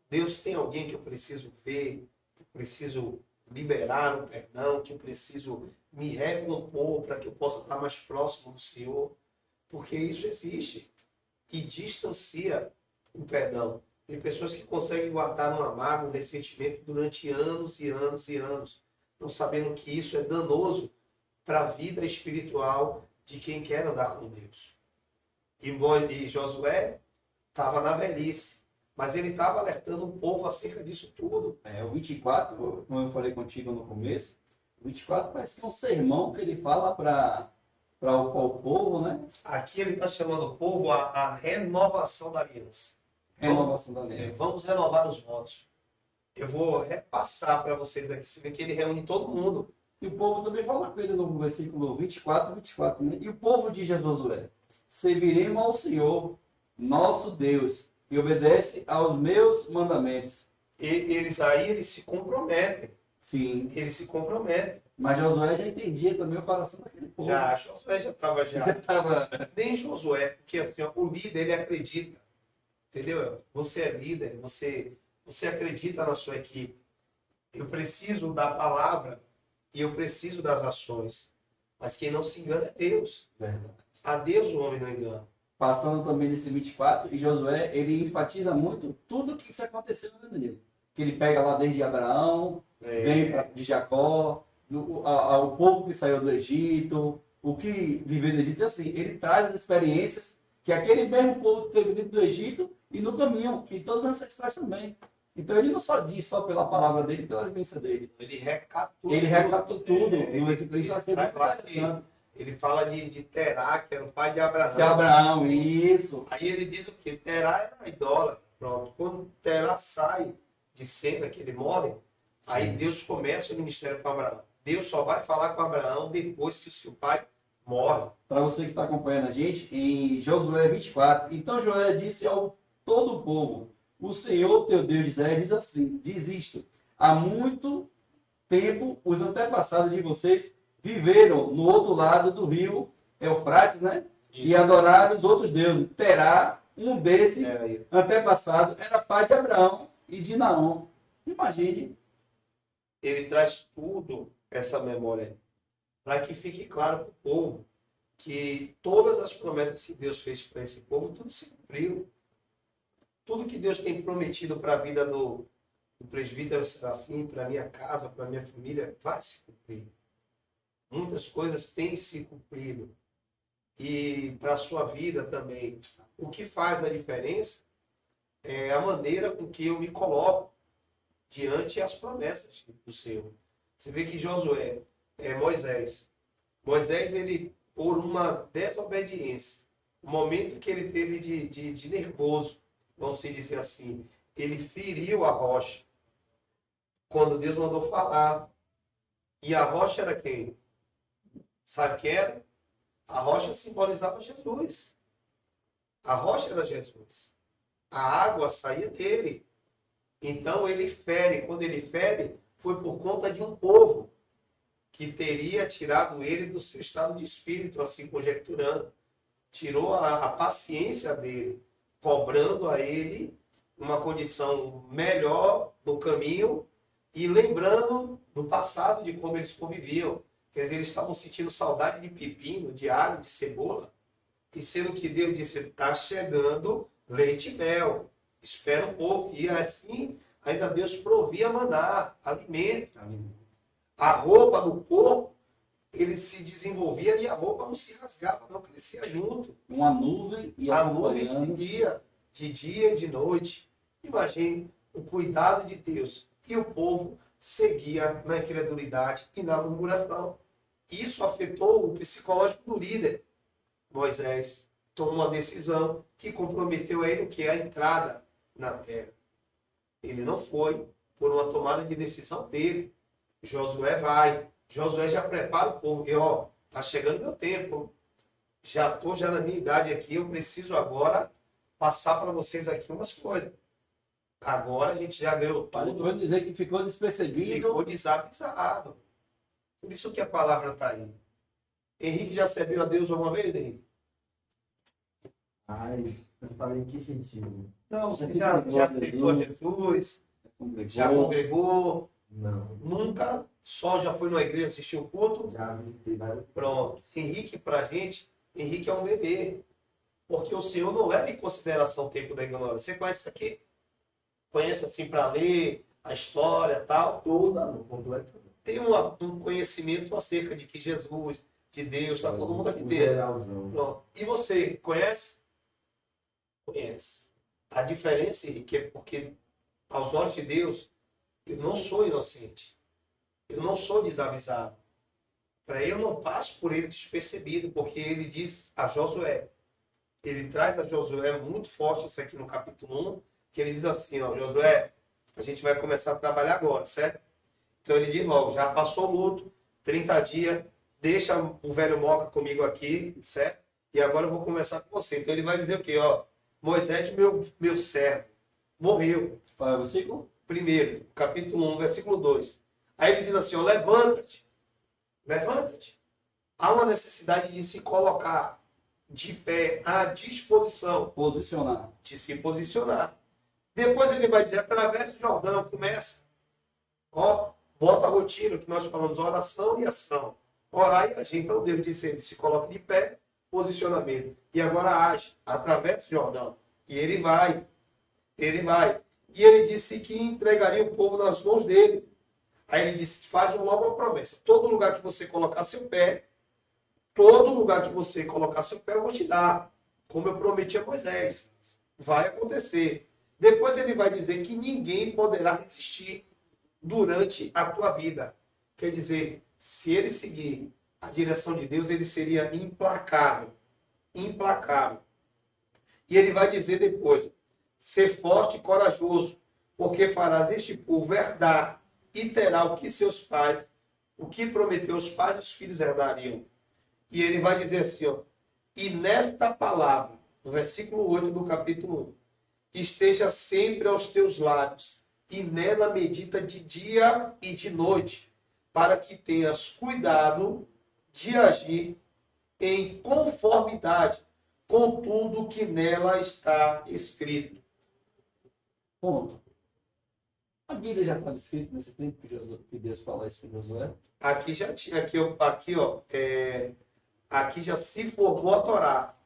Deus, tem alguém que eu preciso ver, que eu preciso liberar o perdão, que eu preciso me recompor para que eu possa estar mais próximo do Senhor. Porque isso existe. E distancia o perdão. Tem pessoas que conseguem guardar uma mágoa, um ressentimento durante anos e anos e anos, não sabendo que isso é danoso para a vida espiritual de quem quer andar com Deus. E Josué estava na velhice, mas ele estava alertando o povo acerca disso tudo. O 24, como eu falei contigo no começo, o 24 parece que é um sermão que ele fala para o povo, né? Aqui ele está chamando o povo a renovação da aliança. Renovação da aliança. Vamos renovar os votos. Eu vou repassar para vocês aqui, você vê que ele reúne todo mundo. E o povo também fala com ele no versículo 24, né? E o povo diz a Josué: serviremos ao Senhor, nosso Deus, e obedece aos meus mandamentos. Eles se comprometem. Sim. Eles se comprometem. Mas Josué já entendia também o coração daquele povo. Josué já estava Já estava. Nem Josué, porque assim, ó, o líder, ele acredita. Entendeu? Você é líder, você acredita na sua equipe. Eu preciso da palavra e eu preciso das ações. Mas quem não se engana é Deus. Verdade. A Deus o homem não engana. Passando também nesse 24, e Josué, ele enfatiza muito tudo que isso aconteceu, né, Danilo? Que ele pega lá desde Abraão, vem de Jacó, o povo que saiu do Egito, o que viveu no Egito, assim, ele traz as experiências que aquele mesmo povo teve dentro do Egito e no caminho, e todos os ancestrais também. Então ele não só diz só pela palavra dele, pela vivência dele. Ele recaptura tudo. Isso eu achei muito interessante. Ele fala de Terá, que era o pai de Abraão. De Abraão, isso. Aí ele diz o quê? Terá era idólatra. Pronto. Quando Terá sai de cena, que ele morre, aí Deus começa o ministério com Abraão. Deus só vai falar com Abraão depois que o seu pai morre. Para você que está acompanhando a gente, em Josué 24, então Josué disse ao todo o povo: o Senhor teu Deus de Israel diz assim, diz isto: há muito tempo os antepassados de vocês viveram no outro lado do rio Eufrates, né? Isso. E adoraram os outros deuses. Terá, um desses antepassados, era pai de Abraão e de Naom. Imagine. Ele traz tudo essa memória para que fique claro para o povo que todas as promessas que Deus fez para esse povo, tudo se cumpriu. Tudo que Deus tem prometido para a vida do presbítero Serafim, para a minha casa, para a minha família, vai se cumprir. Muitas coisas têm se cumprido. E para a sua vida também. O que faz a diferença é a maneira com que eu me coloco diante as promessas do Senhor. Você vê que Josué é Moisés. Moisés, ele, por uma desobediência, o momento que ele teve de nervoso, vamos dizer assim, ele feriu a rocha. Quando Deus mandou falar. E a rocha era quem? Sabe quem era? A rocha simbolizava Jesus. A rocha era Jesus. A água saía dele. Então ele fere. Quando ele fere, foi por conta de um povo que teria tirado ele do seu estado de espírito, assim conjecturando. Tirou a paciência dele, cobrando a ele uma condição melhor no caminho e lembrando do passado de como eles conviviam. Quer dizer, eles estavam sentindo saudade de pepino, de alho, de cebola. E sendo que Deus disse, está chegando leite e mel. Espera um pouco. E assim, ainda Deus provia maná, alimento. A roupa do corpo, ele se desenvolvia e a roupa não se rasgava, não crescia junto. Uma nuvem e a nuvem seguia de dia e de noite. Imagine o cuidado de Deus. E o povo seguia na incredulidade e na murmuração. Isso afetou o psicológico do líder. Moisés tomou uma decisão que comprometeu a ele o que é a entrada na terra. Ele não foi por uma tomada de decisão dele. Josué vai. Josué já prepara o povo. E ó, tá chegando meu tempo. Já estou na minha idade aqui. Eu preciso agora passar para vocês aqui umas coisas. Agora a gente já ganhou tudo. Pode dizer que ficou despercebido. Ficou desavisado. Por isso que a palavra está aí. Henrique já serviu a Deus alguma vez, Henrique? Eu falei em que sentido? Não, você já aceitou a Jesus? Já congregou? Não. Nunca? Só já foi numa igreja assistir o culto? Já visitei várias. Pronto. Henrique, pra gente, Henrique é um bebê. Porque o Senhor não leva em consideração o tempo da ignorância. Você conhece isso aqui? Conhece assim para ler a história e tal? Toda, no completo. Tem um conhecimento acerca de que Jesus, de Deus, está todo mundo aqui dentro. Pronto. E você, conhece? Conhece. A diferença, Henrique, é porque aos olhos de Deus, eu não sou inocente. Eu não sou desavisado. Para eu não passo por ele despercebido, porque ele diz a Josué. Ele traz a Josué muito forte, isso aqui no capítulo 1, que ele diz assim, ó, Josué, a gente vai começar a trabalhar agora, certo? Então ele diz logo, já passou o luto, 30 dias, deixa o velho Moca comigo aqui, certo? E agora eu vou conversar com você. Então ele vai dizer o quê? Ó, Moisés, meu servo, morreu. Qual é o versículo? Primeiro, capítulo 1, versículo 2. Aí ele diz assim, ó, levanta-te, levanta-te. Há uma necessidade de se colocar de pé à disposição, Posicionar. de se posicionar. Depois ele vai dizer, atravessa o Jordão, começa. Ó, bota a rotina que nós falamos, oração e ação. Orar e agir. Então Deus disse, ele se coloca de pé, posicionamento. E agora age, atravessa o Jordão. E ele vai. Ele vai. E ele disse que entregaria o povo nas mãos dele. Aí ele disse, faz logo uma promessa. Todo lugar que você colocar seu pé, todo lugar que você colocar seu pé, eu vou te dar. Como eu prometi a Moisés. Vai acontecer. Depois ele vai dizer que ninguém poderá resistir durante a tua vida. Quer dizer, se ele seguir a direção de Deus, ele seria implacável. Implacável. E ele vai dizer depois, ser forte e corajoso, porque farás este povo herdar e terá o que seus pais, o que prometeu os pais e os filhos herdariam. E ele vai dizer assim, ó, e nesta palavra, no versículo 8 do capítulo 1, esteja sempre aos teus lábios, e nela medita de dia e de noite, para que tenhas cuidado de agir em conformidade com tudo que nela está escrito. Ponto. A Bíblia já estava escrita nesse tempo que Deus fala isso para Josué? Aqui já tinha, aqui já se formou a Torá.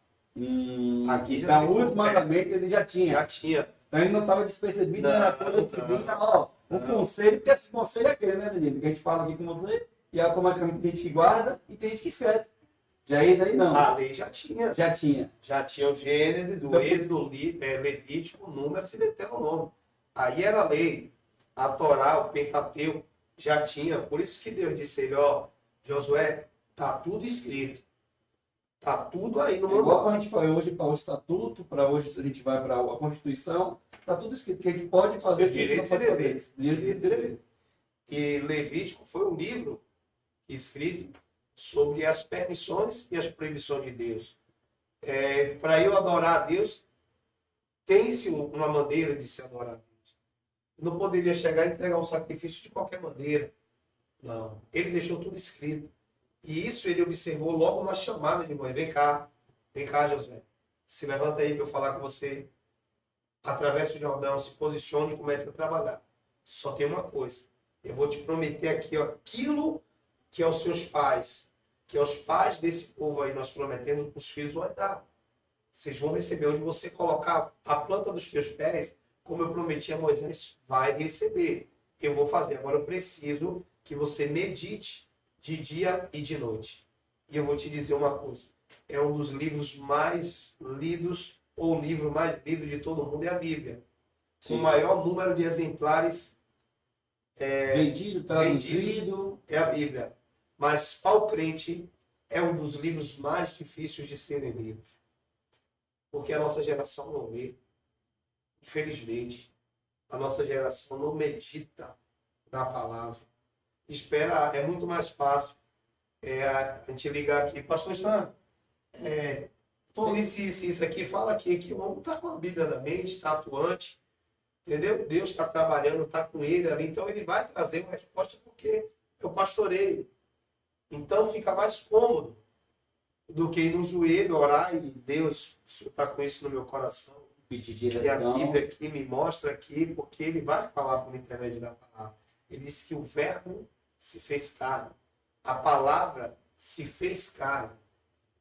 Aqui já então, se os formou. mandamentos ele já tinha. Já tinha. Então ele não estava despercebido, Não, era coisa que vinha, ó. O conselho, porque esse conselho é aquele, né, Danilo? Que a gente fala aqui com você, e automaticamente tem gente que guarda e tem gente que esquece. Já é isso aí, não. A lei já tinha. Já tinha. Já tinha o Gênesis, o Êxodo, Levítico, Números e Deuteronômio. Aí era a lei. A Torá, o Pentateuco, já tinha. Por isso que Deus disse a ele, ó, Josué, tá tudo escrito. Tá tudo aí no Igual manual. quando a gente foi hoje para o Estatuto, para hoje a gente vai para a Constituição, tá tudo escrito que a gente pode fazer, Seus direitos e deveres. Direitos e deveres. E Levítico foi um livro escrito sobre as permissões e as proibições de Deus. Para eu adorar a Deus, tem-se uma maneira de se adorar a Deus. Não poderia chegar e entregar um sacrifício de qualquer maneira. Não. Ele deixou tudo escrito. E isso ele observou logo na chamada de Moisés. Vem cá, Josué. Se levanta aí para eu falar com você. Atravessa o Jordão, se posicione e comece a trabalhar. Só tem uma coisa. Eu vou te prometer aqui, ó, aquilo que aos seus pais, que aos pais desse povo aí nós prometemos, os filhos vão dar. Vocês vão receber onde você colocar a planta dos teus pés, como eu prometi a Moisés, vai receber. Eu vou fazer. Agora eu preciso que você medite de dia e de noite. E eu vou te dizer uma coisa. É um dos livros mais lidos, ou o livro mais lido de todo mundo, é a Bíblia. Sim. O maior número de exemplares vendido, traduzido. é a Bíblia. Mas para o crente é um dos livros mais difíceis de serem lidos. Porque a nossa geração não lê. Infelizmente, a nossa geração não medita na palavra. Espera, é muito mais fácil a gente ligar aqui, pastor Stan, isso aqui, fala aqui, que o homem está com a Bíblia na mente, está atuante, entendeu? Deus está trabalhando, está com ele ali, então ele vai trazer uma resposta porque eu pastoreio. Então fica mais cômodo do que ir no joelho, orar e Deus, o Senhor está com isso no meu coração. Pedir E a direção. Bíblia aqui me mostra aqui, porque ele vai falar por intermédio da palavra. Ele disse que o verbo se fez carne. A palavra se fez carne.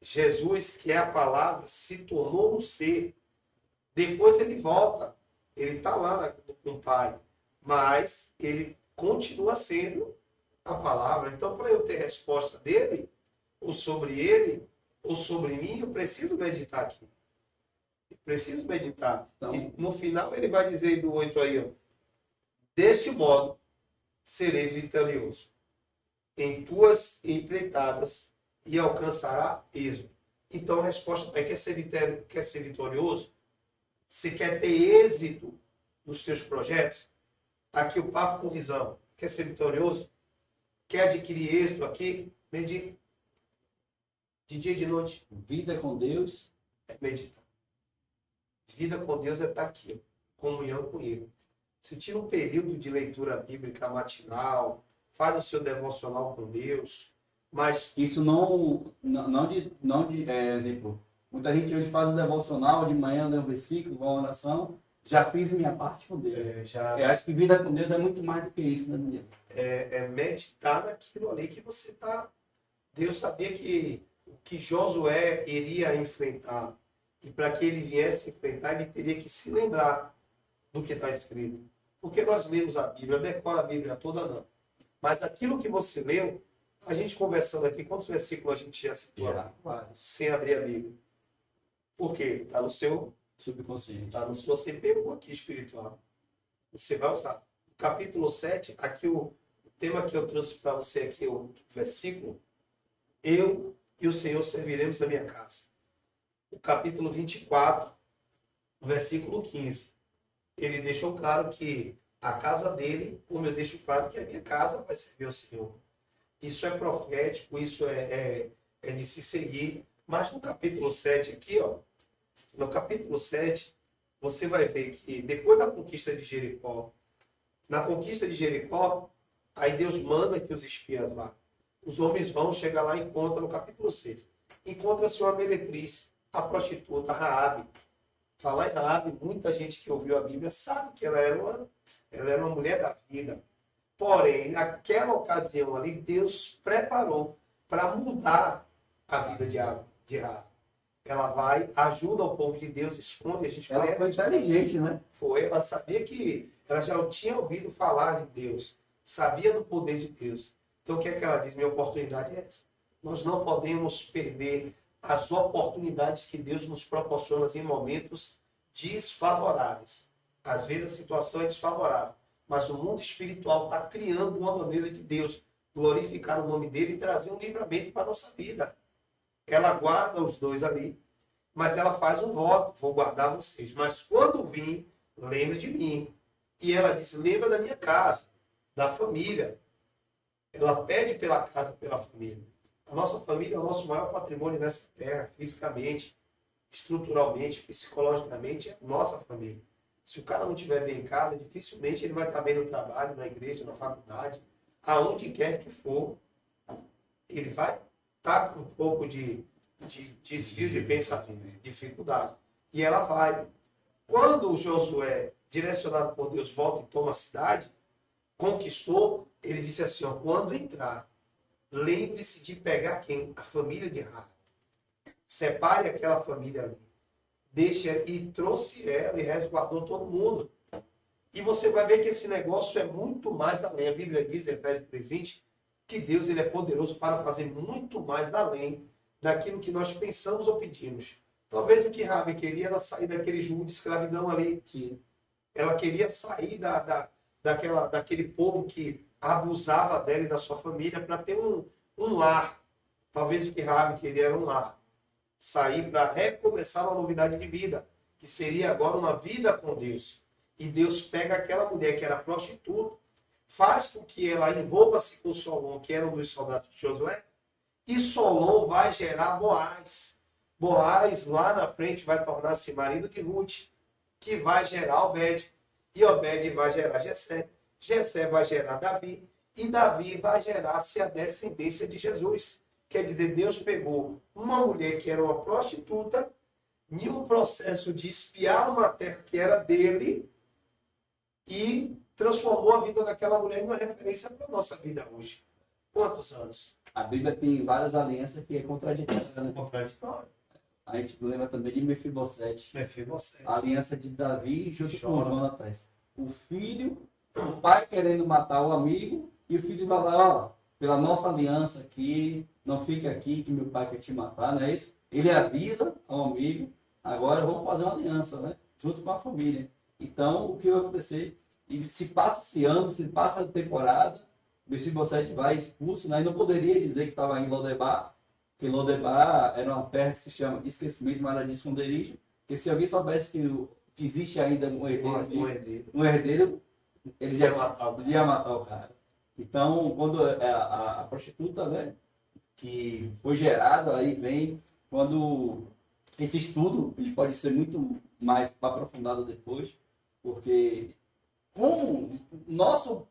Jesus, que é a palavra, se tornou um ser. Depois ele volta. Ele está lá com o Pai. Mas ele continua sendo a palavra. Então, para eu ter resposta dele, ou sobre ele, ou sobre mim, eu preciso meditar aqui. Eu preciso meditar. Então, E no final ele vai dizer do 8 aí, ó, deste modo sereis vitorioso em tuas empreitadas e alcançará êxito. Então a resposta é: quer ser vitorioso? Se quer ter êxito nos teus projetos? Aqui o papo com visão. Quer ser vitorioso? Quer adquirir êxito aqui? Medita. De dia e de noite. vida com Deus. É meditar. Vida com Deus é estar aqui, ó, comunhão com Ele. Você tira um período de leitura bíblica matinal, faz o seu devocional com Deus, mas Isso exemplo, muita gente hoje faz o devocional de manhã, lê um versículo, uma oração, já fiz minha parte com Deus. Eu acho que vida com Deus é muito mais do que isso, né, Daniel? meditar naquilo ali que você está. Deus sabia que o que Josué iria enfrentar, e para que ele viesse enfrentar, ele teria que se lembrar do que está escrito. Porque nós lemos a Bíblia, decora a Bíblia toda, não. Mas aquilo que você leu, a gente conversando aqui, quantos versículos a gente já citou aqui? Sem abrir a Bíblia. Por quê? Está no seu subconsciente. Está na sua CPU aqui espiritual. Você vai usar. O capítulo 7, aqui o tema que eu trouxe para você aqui, o versículo, eu e o Senhor serviremos na minha casa. O capítulo 24, o versículo 15, ele deixou claro que a casa dele, como eu deixo claro que a minha casa vai servir ao Senhor. Isso é profético, isso é de se seguir. Mas no capítulo 7 aqui, ó, no capítulo 7, você vai ver que depois da conquista de Jericó, na conquista de Jericó, aí Deus manda que os espias vá. Os homens vão, chegar lá e encontram, no capítulo 6, encontra-se uma meretriz, a prostituta Raabe. Falar em Raabe, muita gente que ouviu a Bíblia sabe que ela era uma mulher da vida. Porém, naquela ocasião ali, Deus preparou para mudar a vida de Raabe. Ela vai, ajuda o povo de Deus, esconde, a gente Ela foi inteligente, né? Foi, ela sabia que ela já tinha ouvido falar de Deus, sabia do poder de Deus. Então o que é que ela diz? Minha oportunidade é essa. Nós não podemos perder as oportunidades que Deus nos proporciona em momentos desfavoráveis. Às vezes a situação é desfavorável, mas o mundo espiritual está criando uma maneira de Deus glorificar o nome dele e trazer um livramento para a nossa vida. Ela guarda os dois ali, mas ela faz um voto, vou guardar vocês. Mas quando vir, lembre de mim. E ela diz, lembra da minha casa, da família. Ela pede pela casa, pela família. A nossa família é o nosso maior patrimônio nessa terra, fisicamente, estruturalmente, psicologicamente, é a nossa família. Se o cara não estiver bem em casa, dificilmente ele vai estar bem no trabalho, na igreja, na faculdade, aonde quer que for, ele vai estar com um pouco de desvio de pensamento, dificuldade. E ela vai. Quando o Josué, direcionado por Deus, volta e toma a cidade, conquistou, ele disse assim, ó, quando entrar, lembre-se de pegar quem? A família de Raabe. Separe aquela família ali. Deixa, e trouxe ela e resguardou todo mundo. E você vai ver que esse negócio é muito mais além. A Bíblia diz, em Efésios 3:20, que Deus ele é poderoso para fazer muito mais além daquilo que nós pensamos ou pedimos. Talvez o que Raabe queria era sair daquele jugo de escravidão ali. Sim. Ela queria sair daquele povo que abusava dela e da sua família para ter um lar. Talvez o que Raabe queria era um lar. Sair para recomeçar uma novidade de vida, que seria agora uma vida com Deus. E Deus pega aquela mulher que era prostituta, faz com que ela envolva-se com Solom, que era um dos soldados de Josué, e Solom vai gerar Boaz. Boaz, lá na frente, vai tornar-se marido de Ruth, que vai gerar Obed. E Obed vai gerar Jessé. Jessé vai gerar Davi. E Davi vai gerar-se a descendência de Jesus. Quer dizer, Deus pegou uma mulher que era uma prostituta, em um processo de espiar uma terra que era dele, e transformou a vida daquela mulher em uma referência para a nossa vida hoje. Quantos anos? A Bíblia tem várias alianças que é contraditória, né? Contraditório. A gente lembra também de Mefibosete. Mefibosete. A aliança de Davi junto com Jonatas. O filho, o pai querendo matar o amigo, e o filho vai lá, ó, pela nossa aliança aqui, não fique aqui que meu pai quer te matar, não é isso? Ele avisa ao amigo, agora vamos fazer uma aliança, né? Junto com a família. Então, o que vai acontecer? E se passa esse ano, se passa a temporada, Mefibosete vai expulso, né? E não poderia dizer que estava em Lodebar, porque Lodebar era uma terra que se chama esquecimento, uma área de esconderijo, porque se alguém soubesse que existe ainda um herdeiro, ele já podia matar o cara. Então, quando a prostituta, né, que foi gerada, aí vem, quando esse estudo ele pode ser muito mais aprofundado depois, porque como nosso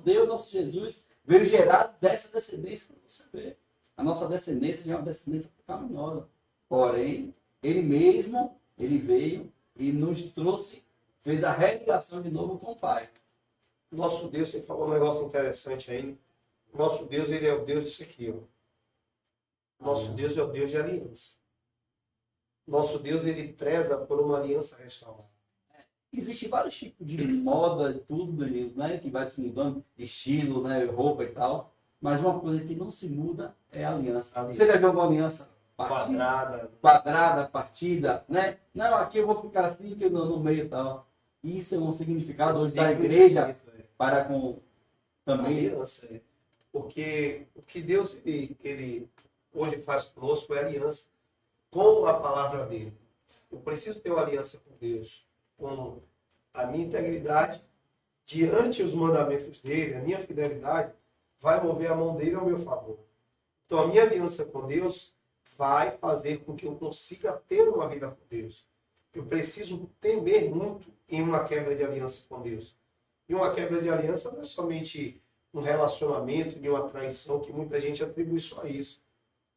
Deus, nosso Jesus, veio gerado dessa descendência para você ver. A nossa descendência já é uma descendência pecaminosa. Porém, ele mesmo, ele veio e nos trouxe, fez a religação de novo com o Pai. Nosso Deus, você falou um negócio interessante aí. Nosso Deus, ele é o Deus disso aqui, ó. Nosso Deus é o Deus de aliança. Nosso Deus, ele preza por uma aliança restaurada. Existem vários tipos de modas, tudo, né, que vai se mudando, estilo, né, roupa e tal. Mas uma coisa que não se muda é a aliança. Você já viu uma aliança quadrada, partida, né? Não, aqui eu vou ficar assim, que no meio e tal. Isso é um significado hoje da igreja para com também. Aliança, é. Porque o que Deus ele hoje faz conosco é aliança com a palavra dele. Eu preciso ter uma aliança com Deus, com a minha integridade diante dos mandamentos dele, a minha fidelidade vai mover a mão dele ao meu favor. Então a minha aliança com Deus vai fazer com que eu consiga ter uma vida com Deus. Eu preciso temer muito em uma quebra de aliança com Deus. E uma quebra de aliança não é somente um relacionamento de uma traição, que muita gente atribui só a isso.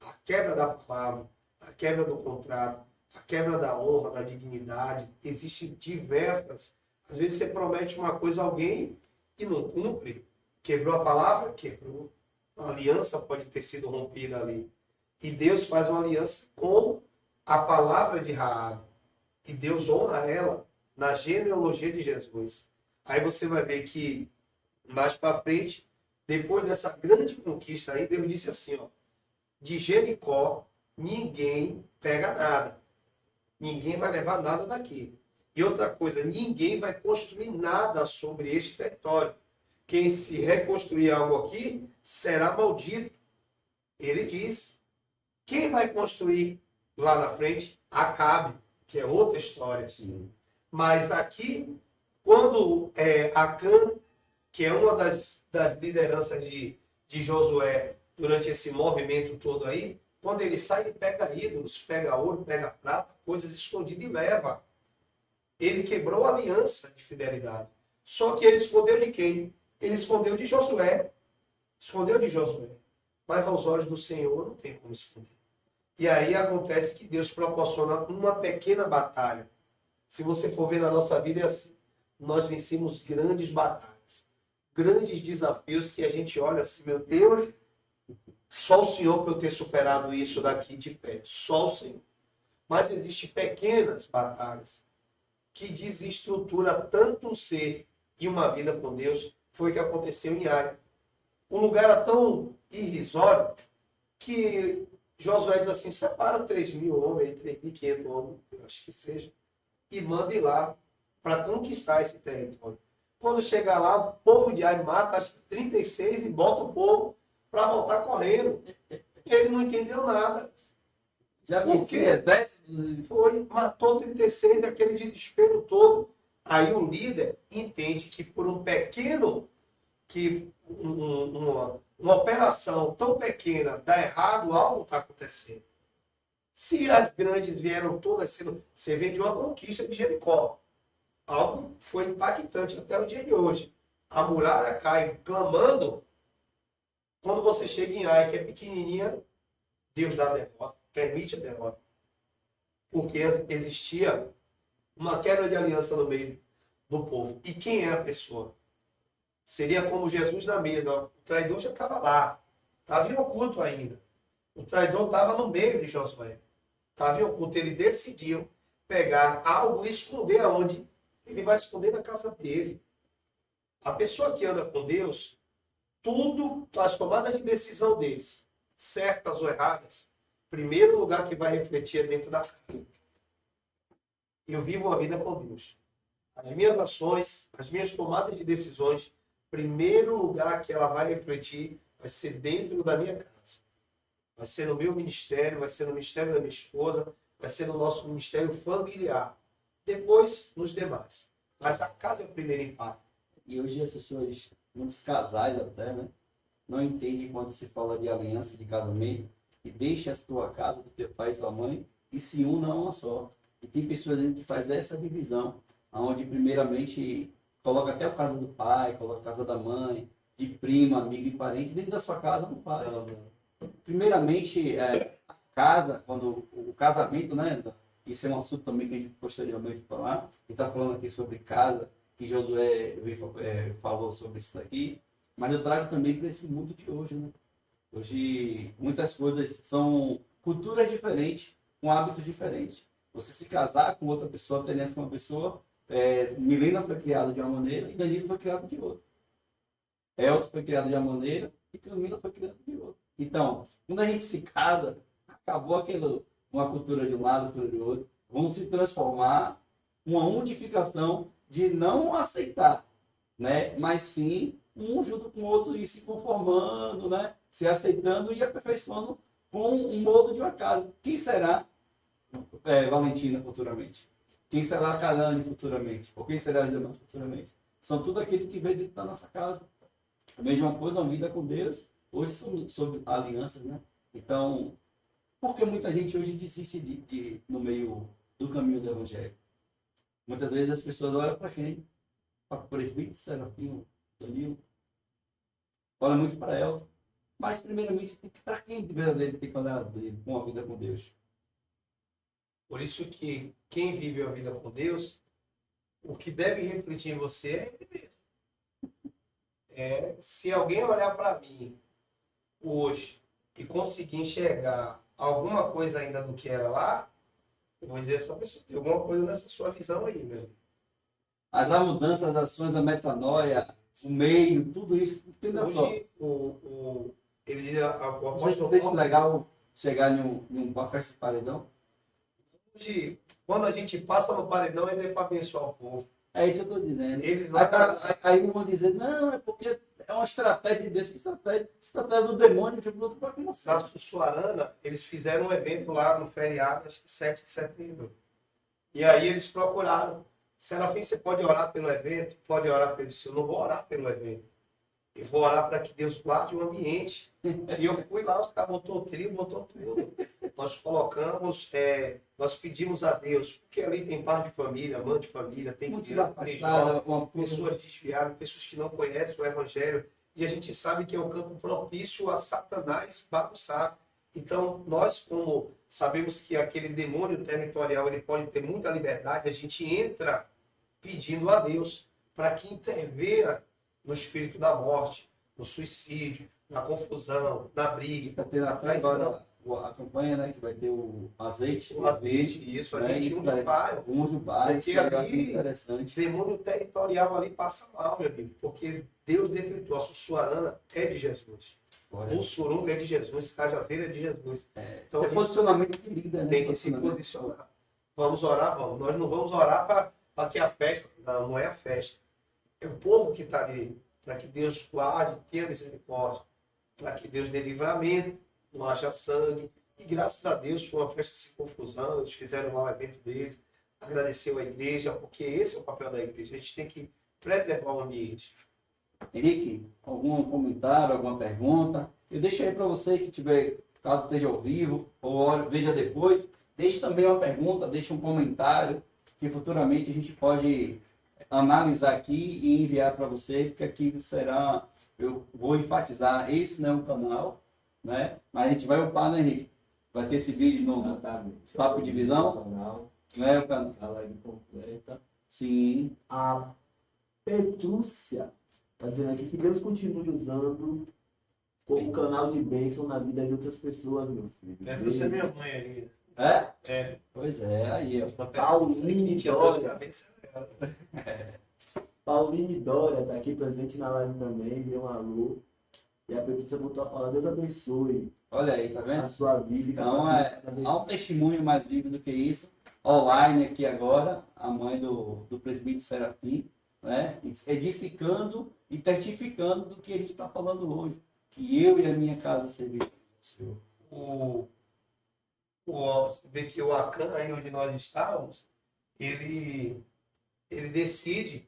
A quebra da palavra, a quebra do contrato, a quebra da honra, da dignidade. Existem diversas. Às vezes você promete uma coisa a alguém e não cumpre. Quebrou a palavra? Quebrou. A aliança pode ter sido rompida ali. E Deus faz uma aliança com a palavra de Raabe. E Deus honra ela na genealogia de Jesus. Aí você vai ver que, mais para frente, depois dessa grande conquista aí, Deus disse assim, ó, de Jericó, ninguém pega nada. Ninguém vai levar nada daqui. E outra coisa, ninguém vai construir nada sobre este território. Quem se reconstruir algo aqui, será maldito. Ele diz. Quem vai construir lá na frente? Acabe, que é outra história. Sim. Mas aqui, quando Acã, que é uma das lideranças de Josué, durante esse movimento todo aí, quando ele sai, ele pega ídolos, pega ouro, pega prata, coisas escondidas e leva. Ele quebrou a aliança de fidelidade. Só que ele escondeu de quem? Ele escondeu de Josué. Escondeu de Josué. Mas aos olhos do Senhor não tem como esconder. E aí acontece que Deus proporciona uma pequena batalha. Se você for ver na nossa vida, é assim. Nós vencemos grandes batalhas. Grandes desafios que a gente olha assim, meu Deus, só o Senhor para eu ter superado isso daqui de pé. Só o Senhor. Mas existem pequenas batalhas que desestrutura tanto um ser e uma vida com Deus. Foi o que aconteceu em Ai. O lugar era tão irrisório que Josué diz assim, separa 3.000 homens, 3.500 homens, eu acho que seja, e manda ir lá para conquistar esse território. Quando chega lá, o povo de Ai mata acho que 36 e bota o povo para voltar correndo. Ele não entendeu nada. Já vi esse exército. Foi, matou 36, aquele desespero todo. Aí o líder entende que por um pequeno, uma operação tão pequena dá errado, algo está acontecendo. Se as grandes vieram todas sendo... Você vê de uma conquista de Jericó. Algo foi impactante até o dia de hoje. A muralha cai clamando. Quando você chega em Ai, que é pequenininha, Deus dá a derrota, permite a derrota. Porque existia uma quebra de aliança no meio do povo. E quem é a pessoa? Seria como Jesus na mesa. O traidor já estava lá. Estava em oculto ainda. O traidor estava no meio de Josué. Estava em oculto. Ele decidiu pegar algo e esconder aonde? Ele vai esconder na casa dele. A pessoa que anda com Deus, tudo, as tomadas de decisão deles, certas ou erradas, primeiro lugar que vai refletir é dentro da casa. Eu vivo uma vida com Deus. As minhas ações, as minhas tomadas de decisões, primeiro lugar que ela vai refletir vai ser dentro da minha casa. Vai ser no meu ministério, vai ser no ministério da minha esposa, vai ser no nosso ministério familiar. Depois, nos demais. Mas a casa é o primeiro impacto. E hoje as pessoas, muitos casais até, né, não entendem quando se fala de aliança, de casamento, que deixa a tua casa, do teu pai e tua mãe, e se unam a uma só. E tem pessoas que fazem essa divisão, onde primeiramente coloca até a casa do pai, coloca a casa da mãe, de primo, amigo e parente, dentro da sua casa não faz. Primeiramente, a casa, quando o casamento, né? Isso é um assunto também que a gente posteriormente falar. A gente está falando aqui sobre casa, que Josué falou sobre isso daqui, mas eu trago também para esse mundo de hoje, né? Hoje, muitas coisas são culturas diferentes, com hábitos diferentes. Você se casar com outra pessoa, ter com uma pessoa, Milena foi criada de uma maneira e Danilo foi criado de outra. Elton foi criado de uma maneira e Camila foi criada de outra. Então, quando a gente se casa, acabou uma cultura de um lado, cultura do outro. Vão se transformar uma unificação de não aceitar, né? Mas sim um junto com o outro e se conformando, né? Se aceitando e aperfeiçoando com um modo de uma casa. Quem será Valentina futuramente? Quem será Carane futuramente? Ou quem será as demais futuramente? São tudo aquele que veio dentro da nossa casa. A mesma coisa, a vida com Deus. Hoje são sobre alianças, né? Então, porque muita gente hoje desiste no meio do caminho do Evangelho. Muitas vezes as pessoas olham para quem? Para o presbítero, Serafim, Danilo. Olha muito para ela. Mas, primeiramente, para quem de verdadeiro tem que olhar com a vida com Deus? Por isso que quem vive a vida com Deus, o que deve refletir em você é Ele mesmo. Se alguém olhar para mim hoje e conseguir enxergar alguma coisa ainda do que era lá, eu vou dizer essa pessoa, tem alguma coisa nessa sua visão aí, meu amigo. Mas a mudança, as ações, a metanoia, o meio, tudo isso, entenda só. Hoje, ele diz, o Não sei se apóstolo seja Paulo, legal chegar em uma festa de paredão. hoje, quando a gente passa no paredão, é para abençoar o povo. É isso que eu estou dizendo. Eles Aí vão dizer, não, é porque é uma estratégia desse, estratégia do demônio, de luta para com você. Na Sussuarana, eles fizeram um evento lá no feriado, acho que 7 de setembro. E aí eles procuraram. Serafim, você pode orar pelo evento? Pode orar pelo seu. Eu não vou orar pelo evento. Eu vou orar para que Deus guarde o ambiente. E eu fui lá, os caras botou o trio, botou tudo. Nós colocamos, nós pedimos a Deus, porque ali tem pai de família, mãe de família, tem criança, tem jovem, pessoas desviadas, pessoas que não conhecem o Evangelho. E a gente sabe que é um campo propício a Satanás bagunçar. Então, nós, como sabemos que aquele demônio territorial ele pode ter muita liberdade, a gente entra pedindo a Deus para que intervenha no espírito da morte, no suicídio, na confusão, na briga, na traição. A campanha, né, que vai ter o azeite. O azeite, isso, a gente unge o bairro. Unge o bairro, porque isso ali, interessante. demônio territorial ali passa mal, meu amigo. Porque Deus decretou, a Sussuarana é de Jesus. O Surunga é de Jesus, Cajazeira é de Jesus. Então, é posicionamento de líder, né? Tem que se posicionar. Vamos orar, vamos. Nós não vamos orar para que a festa, não é a festa. É o povo que está ali, para que Deus guarde, tenha misericórdia, para que Deus dê livramento, não haja sangue. E graças a Deus foi uma festa sem confusão, eles fizeram lá o evento deles, agradeceu a igreja, porque esse é o papel da igreja, a gente tem que preservar o ambiente. Henrique, algum comentário, alguma pergunta? Eu deixo aí para você que tiver, caso esteja ao vivo ou veja depois, deixe também uma pergunta, deixe um comentário, que futuramente a gente pode analisar aqui e enviar para você, porque aqui será, eu vou enfatizar, esse não é um canal, né? Mas a gente vai upar, né, Henrique? Vai ter esse vídeo no Papo de Visão, canal, né? O canal. a live completa. Sim. A Petrúcia está dizendo aqui que Deus continue usando como canal de bênção na vida de outras pessoas, meu filho. Petrúcia é minha mãe aí. É? Pois é, aí, ó. Pauline Dória. Pauline Dória está aqui presente na live também, deu um alô. E a Petrúcia voltou a falar, Deus abençoe Olha aí, tá vendo? a sua vida. Então, há um testemunho mais vivo do que isso. Online aqui agora, a mãe do presbítero Serafim, né? Edificando e testificando do que a gente está falando hoje. Que eu e a minha casa serviremos ao Senhor. Você vê que o Acan, aí onde nós estávamos, ele decide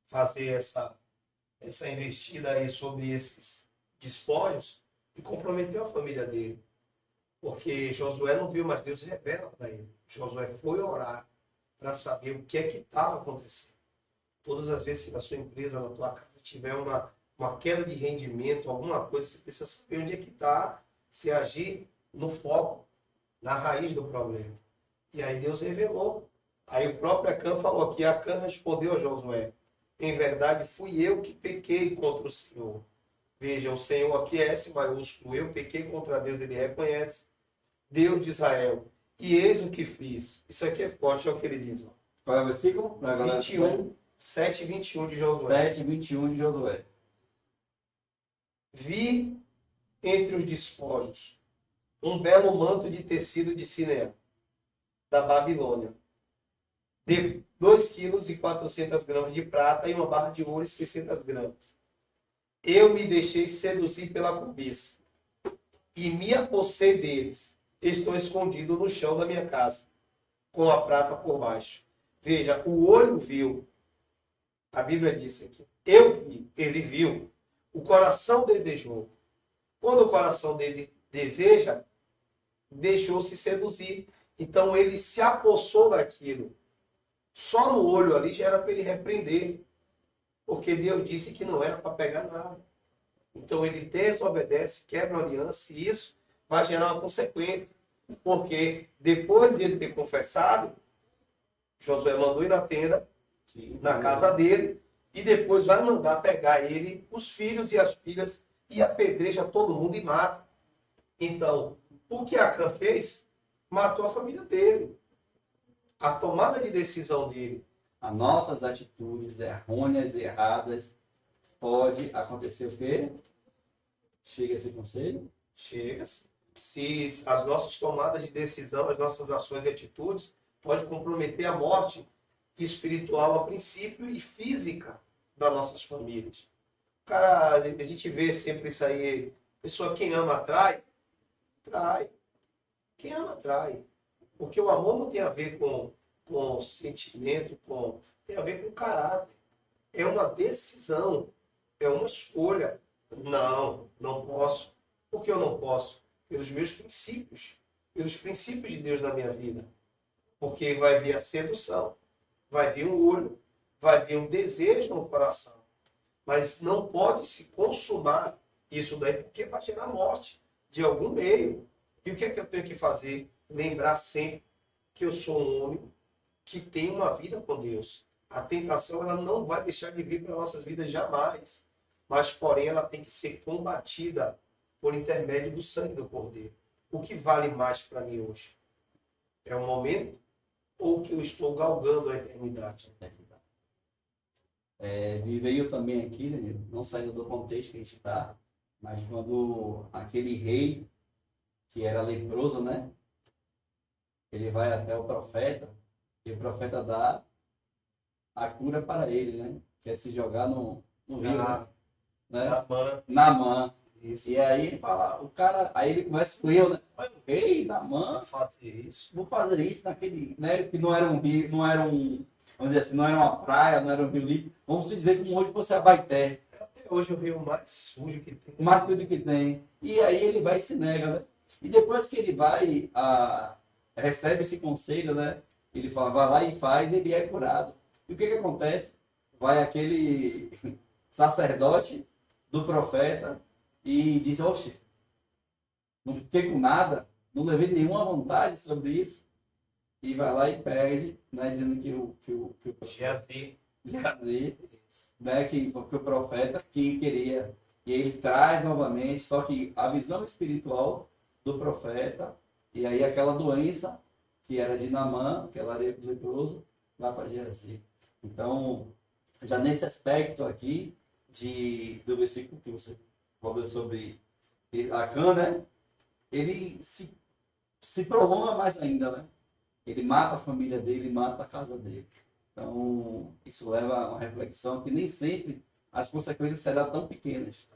fazer essa investida aí sobre esses despojos e comprometeu a família dele. Porque Josué não viu, mas Deus revela para ele. Josué foi orar para saber o que é que estava acontecendo. Todas as vezes que na sua empresa, na tua casa, tiver uma queda de rendimento, alguma coisa, você precisa saber onde é que está, se agir no foco, na raiz do problema. E aí Deus revelou. Aí o próprio Acã falou aqui, Acã respondeu a Josué, em verdade fui eu que pequei contra o Senhor. Veja, o Senhor aqui é S maiúsculo, eu pequei contra Deus, ele reconhece, Deus de Israel. E eis o que fiz. Isso aqui é forte, é o que ele diz. Ó. Qual é o versículo? 21, 7 e 21 de Josué. 7, 21 de Josué. Vi entre os despojos um belo manto de tecido de Sineá, da Babilônia, de 2,4 kg de prata e uma barra de ouro e 600 gramas. Eu me deixei seduzir pela cobiça e me apossei deles. Estou escondido no chão da minha casa, com a prata por baixo. Veja, o olho viu. A Bíblia disse aqui. Eu vi, ele viu. O coração desejou. Quando o coração dele deseja, deixou-se seduzir. Então ele se apossou daquilo. Só no olho ali já era para ele repreender. Porque Deus disse que não era para pegar nada. Então ele desobedece, quebra a aliança e isso vai gerar uma consequência. Porque depois de ele ter confessado, Josué mandou ir na tenda, na casa dele, e depois vai mandar pegar ele, os filhos e as filhas, e apedreja todo mundo e mata. Então, o que Acã fez? Matou a família dele. A tomada de decisão dele. As nossas atitudes errôneas e erradas pode acontecer o quê? Chega esse conselho? Chega. Se as nossas tomadas de decisão, as nossas ações e atitudes pode comprometer a morte espiritual a princípio e física das nossas famílias. Cara, a gente vê sempre isso aí. Pessoa, quem ama atrai, trai. Quem ama atrai. Porque o amor não tem a ver com sentimento, tem a ver com caráter. É uma decisão, é uma escolha. Não, não posso. Por que eu não posso? Pelos meus princípios, pelos princípios de Deus na minha vida. Porque vai vir a sedução, vai vir um olho, vai vir um desejo no coração. Mas não pode se consumar isso daí, porque vai gerar morte de algum meio. E o que é que eu tenho que fazer? Lembrar sempre que eu sou um homem que tem uma vida com Deus. A tentação ela não vai deixar de vir para nossas vidas jamais. Mas, porém, ela tem que ser combatida por intermédio do sangue do Cordeiro. O que vale mais para mim hoje? É o momento ou que eu estou galgando a eternidade? Me veio também aqui, né, não saindo do contexto que a gente está, mas quando aquele rei, que era leproso, né? Ele vai até o profeta, e o profeta dá a cura para ele, né? Quer se jogar no rio, né? Naamã. Isso. E aí ele fala, o cara, aí ele começa com eu, né? O rei Naamã, vou fazer isso naquele, né? Que não era um rio, não era um, vamos dizer assim, não era uma praia, não era um rio limpo. Vamos dizer como hoje fosse Abaeté. Até hoje o rio mais sujo que tem. O mais sujo que tem. E aí ele vai e se nega, né? E depois que ele vai, recebe esse conselho, né? Ele fala, vai lá e faz, ele é curado. E o que acontece? Vai aquele sacerdote do profeta e diz, oxe, não fiquei com nada, não levei nenhuma vantagem sobre isso. E vai lá e perde, né? Dizendo que o Geazi, né? Que o profeta que queria. E ele traz novamente, só que a visão espiritual do profeta, e aí aquela doença que era de Naamã, que ela era leproso, vai para Geazi. Então, já nesse aspecto aqui do versículo que você falou sobre Acã, né? Ele se prolonga mais ainda, né? Ele mata a família dele, mata a casa dele. Então, isso leva a uma reflexão que nem sempre as consequências serão tão pequenas.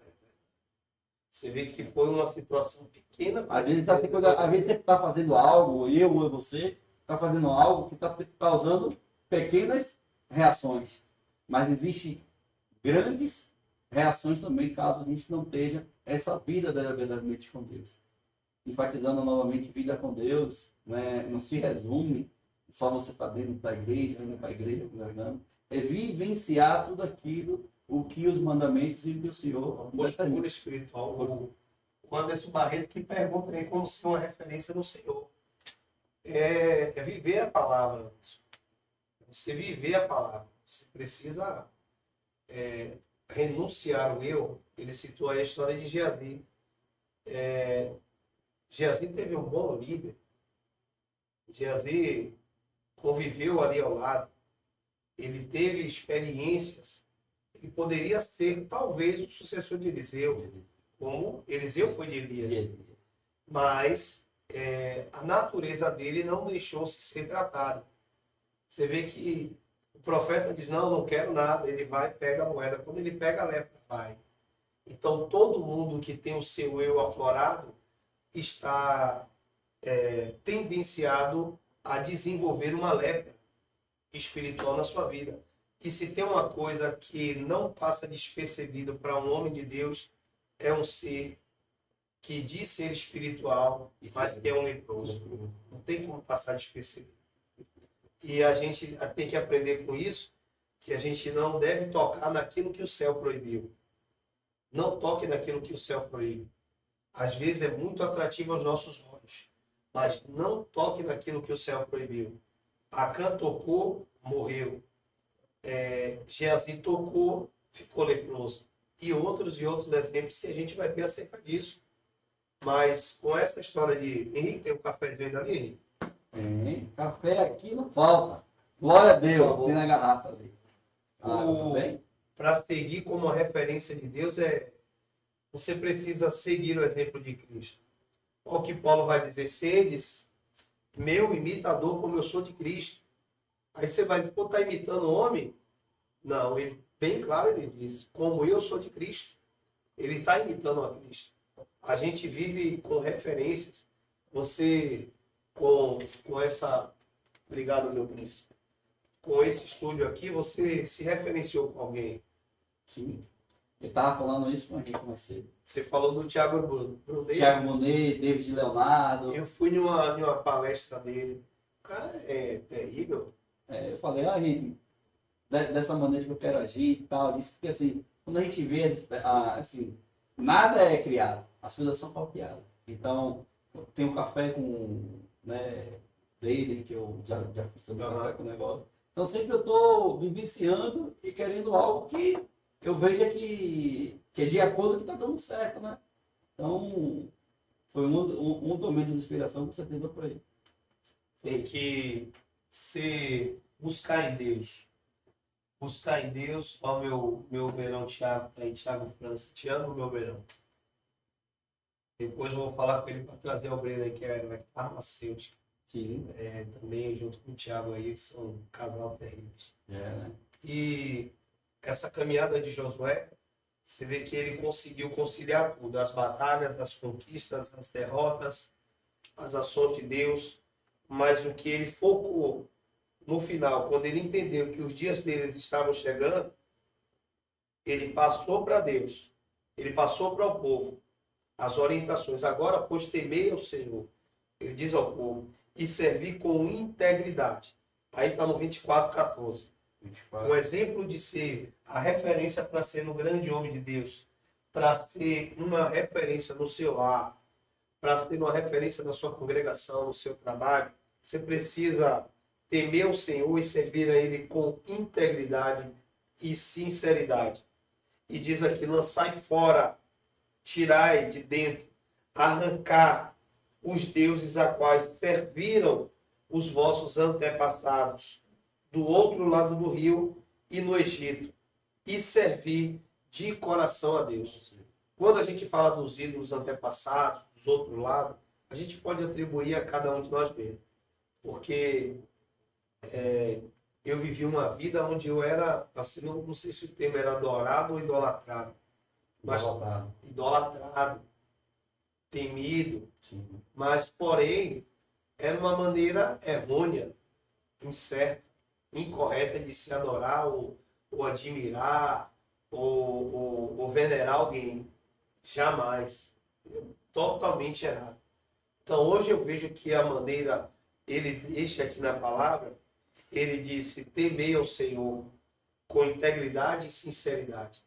Você vê que foi uma situação pequena. Às vezes você está fazendo algo, eu ou você, está fazendo algo que está causando pequenas reações. Mas existem grandes reações também, caso a gente não esteja essa vida verdadeiramente com Deus. enfatizando novamente vida com Deus, né? Não se resume só você estar dentro da igreja, indo para a igreja, congregando. É vivenciar tudo aquilo, o que os mandamentos e o que o Senhor Uma postura espiritual. O Anderson Barreto que pergunta aí como ser uma referência no Senhor. É viver a palavra, Anderson. Você viver a palavra. Você precisa renunciar ao eu. Ele citou aí a história de Geazi. Geazi teve um bom líder. Geazi conviveu ali ao lado. Ele teve experiências. Ele poderia ser, talvez, o sucessor de Eliseu, como Eliseu foi de Elias. Mas a natureza dele não deixou-se ser tratada. Você vê que o profeta diz, não quero nada. Ele vai, pega a moeda. Quando ele pega a lepra, vai. Então, todo mundo que tem o seu eu aflorado está tendenciado a desenvolver uma lepra espiritual na sua vida. E se tem uma coisa que não passa despercebido para um homem de Deus, é um ser que diz ser espiritual, mas que é um leproso. Não tem como passar despercebido. E a gente tem que aprender com isso, que a gente não deve tocar naquilo que o céu proibiu. Não toque naquilo que o céu proíbe. Às vezes é muito atrativo aos nossos olhos, mas não toque naquilo que o céu proibiu. Acã tocou, morreu. Geazi tocou, ficou leproso. E outros exemplos que a gente vai ver acerca disso. Mas com essa história de... Henrique, tem um cafezinho ainda ali, Henrique? Tem. Café aqui não falta. Glória a Deus, tem na garrafa ali. Para seguir como uma referência de Deus, você precisa seguir o exemplo de Cristo. Olha o que Paulo vai dizer, sedes meu imitador como eu sou de Cristo. Aí você vai dizer, está imitando o homem? Não, ele, bem claro ele diz, como eu sou de Cristo. Ele está imitando a Cristo. A gente vive com referências. Você, com essa... Obrigado, meu príncipe. Com esse estúdio aqui, você se referenciou com alguém. Sim. Eu estava falando isso com o Henrique mais cedo. Você falou do Thiago Brunet. Thiago Brunet, David Leonardo. Eu fui em uma palestra dele. O cara é terrível. Eu falei, Henrique, dessa maneira que eu quero agir e tal. Disse, porque assim, quando a gente vê, assim, nada é criado. As coisas são copiadas. Então, tem um café com, dele, que eu já fiz também café com o negócio. Então, sempre eu estou vivenciando e querendo algo que eu veja que é de acordo com o que está dando certo, né? Então, foi um domínio de inspiração que você teve por aí. Tem que buscar em Deus. Buscar em Deus. Ó, meu beirão Thiago, tá aí, Thiago França. Te amo, meu beirão. Depois eu vou falar com ele para trazer o Breno aí, que é farmacêutico. Sim. Também junto com o Thiago aí, que são um casal terríveis. Né? E essa caminhada de Josué, você vê que ele conseguiu conciliar tudo. As batalhas, as conquistas, as derrotas, as ações de Deus. Mas o que ele focou no final, quando ele entendeu que os dias deles estavam chegando, ele passou para Deus. Ele passou para o povo as orientações. Agora, pois, temei ao Senhor. Ele diz ao povo. E servir com integridade. Aí está no 24:14. Um exemplo de ser a referência para ser um grande homem de Deus, para ser uma referência no seu lar, para ser uma referência na sua congregação, no seu trabalho, você precisa temer o Senhor e servir a Ele com integridade e sinceridade. E diz aqui, lançai fora, tirai de dentro, arrancar os deuses a quais serviram os vossos antepassados, do outro lado do rio e no Egito, e servir de coração a Deus. Quando a gente fala dos ídolos antepassados, dos outros lados, a gente pode atribuir a cada um de nós mesmos. Porque eu vivi uma vida onde eu era, assim, não sei se o termo era adorado ou idolatrado. Mas idolatrado, temido, sim. Mas, porém, era uma maneira errônea, incerta, incorreta de se adorar ou admirar ou venerar alguém. Jamais. Totalmente errado. Então hoje eu vejo que a maneira, ele deixa aqui na palavra, ele disse, temei ao Senhor com integridade e sinceridade.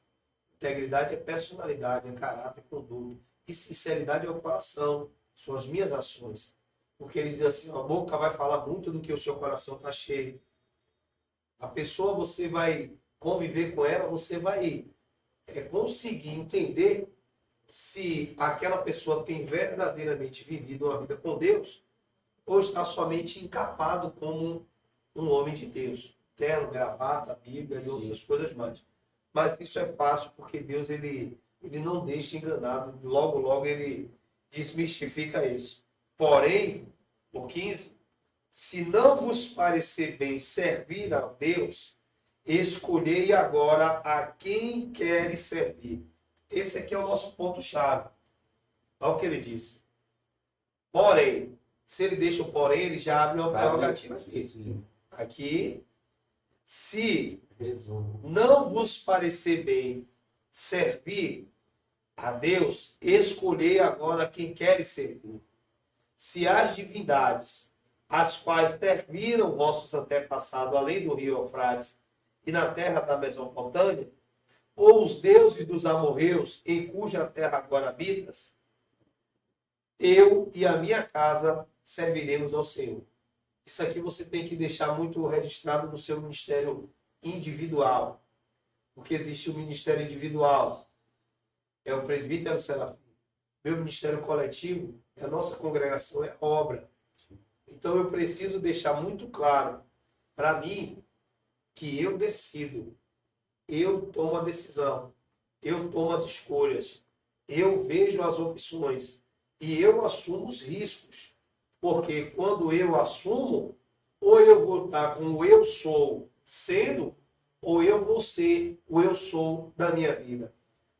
Integridade é personalidade, é caráter, conduta. E sinceridade é o coração, são as minhas ações. Porque ele diz assim, a boca vai falar muito do que o seu coração está cheio. A pessoa, você vai conviver com ela, você vai conseguir entender se aquela pessoa tem verdadeiramente vivido uma vida com Deus ou está somente encapado como um homem de Deus. Terno, gravata, Bíblia e outras coisas mais. Mas isso é fácil porque Deus ele não deixa enganado. Logo, logo ele desmistifica isso. Porém, no 15, se não vos parecer bem servir a Deus, escolhei agora a quem queres servir. Esse aqui é o nosso ponto-chave. Olha o que ele disse. Porém, se ele deixa o porém, ele já abre uma prerrogativa aqui. Aqui, se não vos parecer bem servir a Deus, escolhei agora quem queres servir. Se as divindades, as quais serviram vossos antepassados além do rio Eufrates e na terra da Mesopotâmia, ou os deuses dos amorreus em cuja terra agora habitas, eu e a minha casa serviremos ao Senhor. Isso aqui você tem que deixar muito registrado no seu ministério individual. Porque existe o ministério individual, é o presbítero serafim. Meu ministério coletivo, é a nossa congregação, é obra. Então eu preciso deixar muito claro para mim que eu decido, eu tomo a decisão, eu tomo as escolhas, eu vejo as opções e eu assumo os riscos. Porque quando eu assumo, ou eu vou estar com o eu sou sendo, ou eu vou ser o eu sou da minha vida.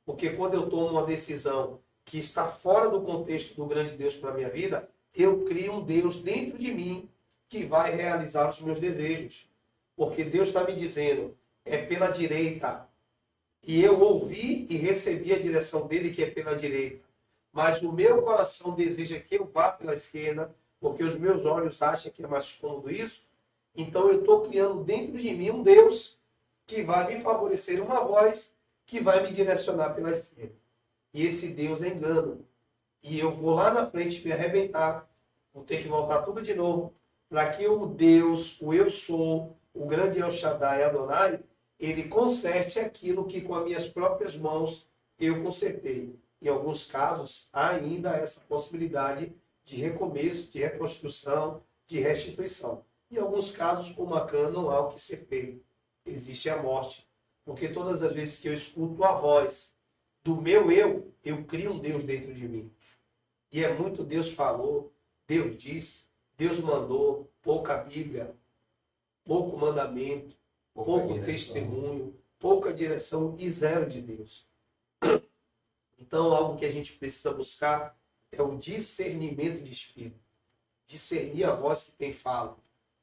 Porque quando eu tomo uma decisão que está fora do contexto do grande Deus para a minha vida, eu crio um Deus dentro de mim que vai realizar os meus desejos. Porque Deus está me dizendo, é pela direita. E eu ouvi e recebi a direção dele que é pela direita. Mas o meu coração deseja que eu vá pela esquerda, porque os meus olhos acham que é mais cômodo isso. Então eu estou criando dentro de mim um Deus que vai me favorecer uma voz que vai me direcionar pela esquerda. E esse Deus é engano. E eu vou lá na frente me arrebentar, vou ter que voltar tudo de novo, para que o Deus, o eu sou, o grande El Shaddai Adonai, ele conserte aquilo que com as minhas próprias mãos eu consertei. Em alguns casos, há ainda essa possibilidade de recomeço, de reconstrução, de restituição. Em alguns casos, como Acã, não há o que ser feito. Existe a morte. Porque todas as vezes que eu escuto a voz do meu eu crio um Deus dentro de mim. E é muito Deus falou, Deus disse, Deus mandou, pouca Bíblia, pouco mandamento, pouco testemunho, pouca direção e zero de Deus. Então, algo que a gente precisa buscar é o discernimento de espírito. Discernir a voz que tem fala,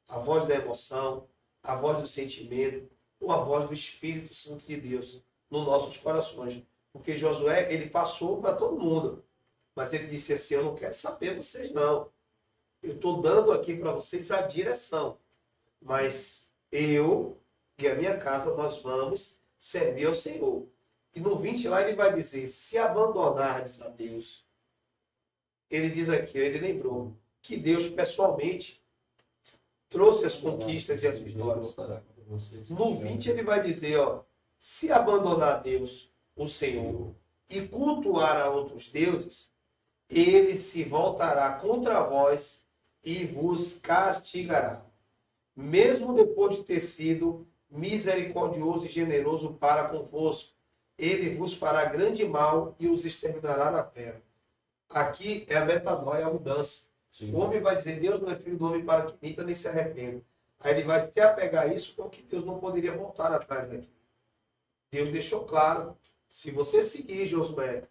a voz da emoção, a voz do sentimento, ou a voz do Espírito Santo de Deus nos nossos corações. Porque Josué, ele passou para todo mundo. Mas ele disse assim, eu não quero saber vocês não. Eu estou dando aqui para vocês a direção. Mas eu e a minha casa, nós vamos servir ao Senhor. E no 20 lá ele vai dizer, se abandonardes a Deus, ele diz aqui, ele lembrou, que Deus pessoalmente trouxe as conquistas e as vitórias. No 20 ele vai dizer, ó, se abandonar a Deus, o Senhor, e cultuar a outros deuses, ele se voltará contra vós e vos castigará. Mesmo depois de ter sido misericordioso e generoso para convosco, ele vos fará grande mal e os exterminará da terra. Aqui é a metanoia, a mudança. Sim. O homem vai dizer, Deus não é filho do homem para que minta nem se arrependa. Aí ele vai se apegar a isso porque Deus não poderia voltar atrás daqui. Deus deixou claro, se você seguir Josué,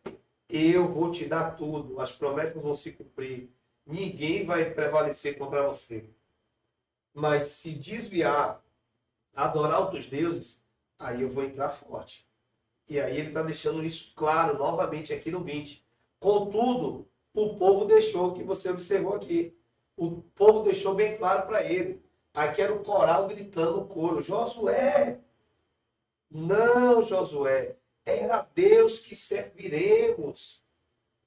eu vou te dar tudo, as promessas vão se cumprir, ninguém vai prevalecer contra você. Mas se desviar, adorar outros deuses, aí eu vou entrar forte. E aí ele está deixando isso claro novamente aqui no 20. Contudo, o povo deixou, que você observou aqui. O povo deixou bem claro para ele. Aqui era o coral gritando o coro. Josué! Não, Josué. É a Deus que serviremos.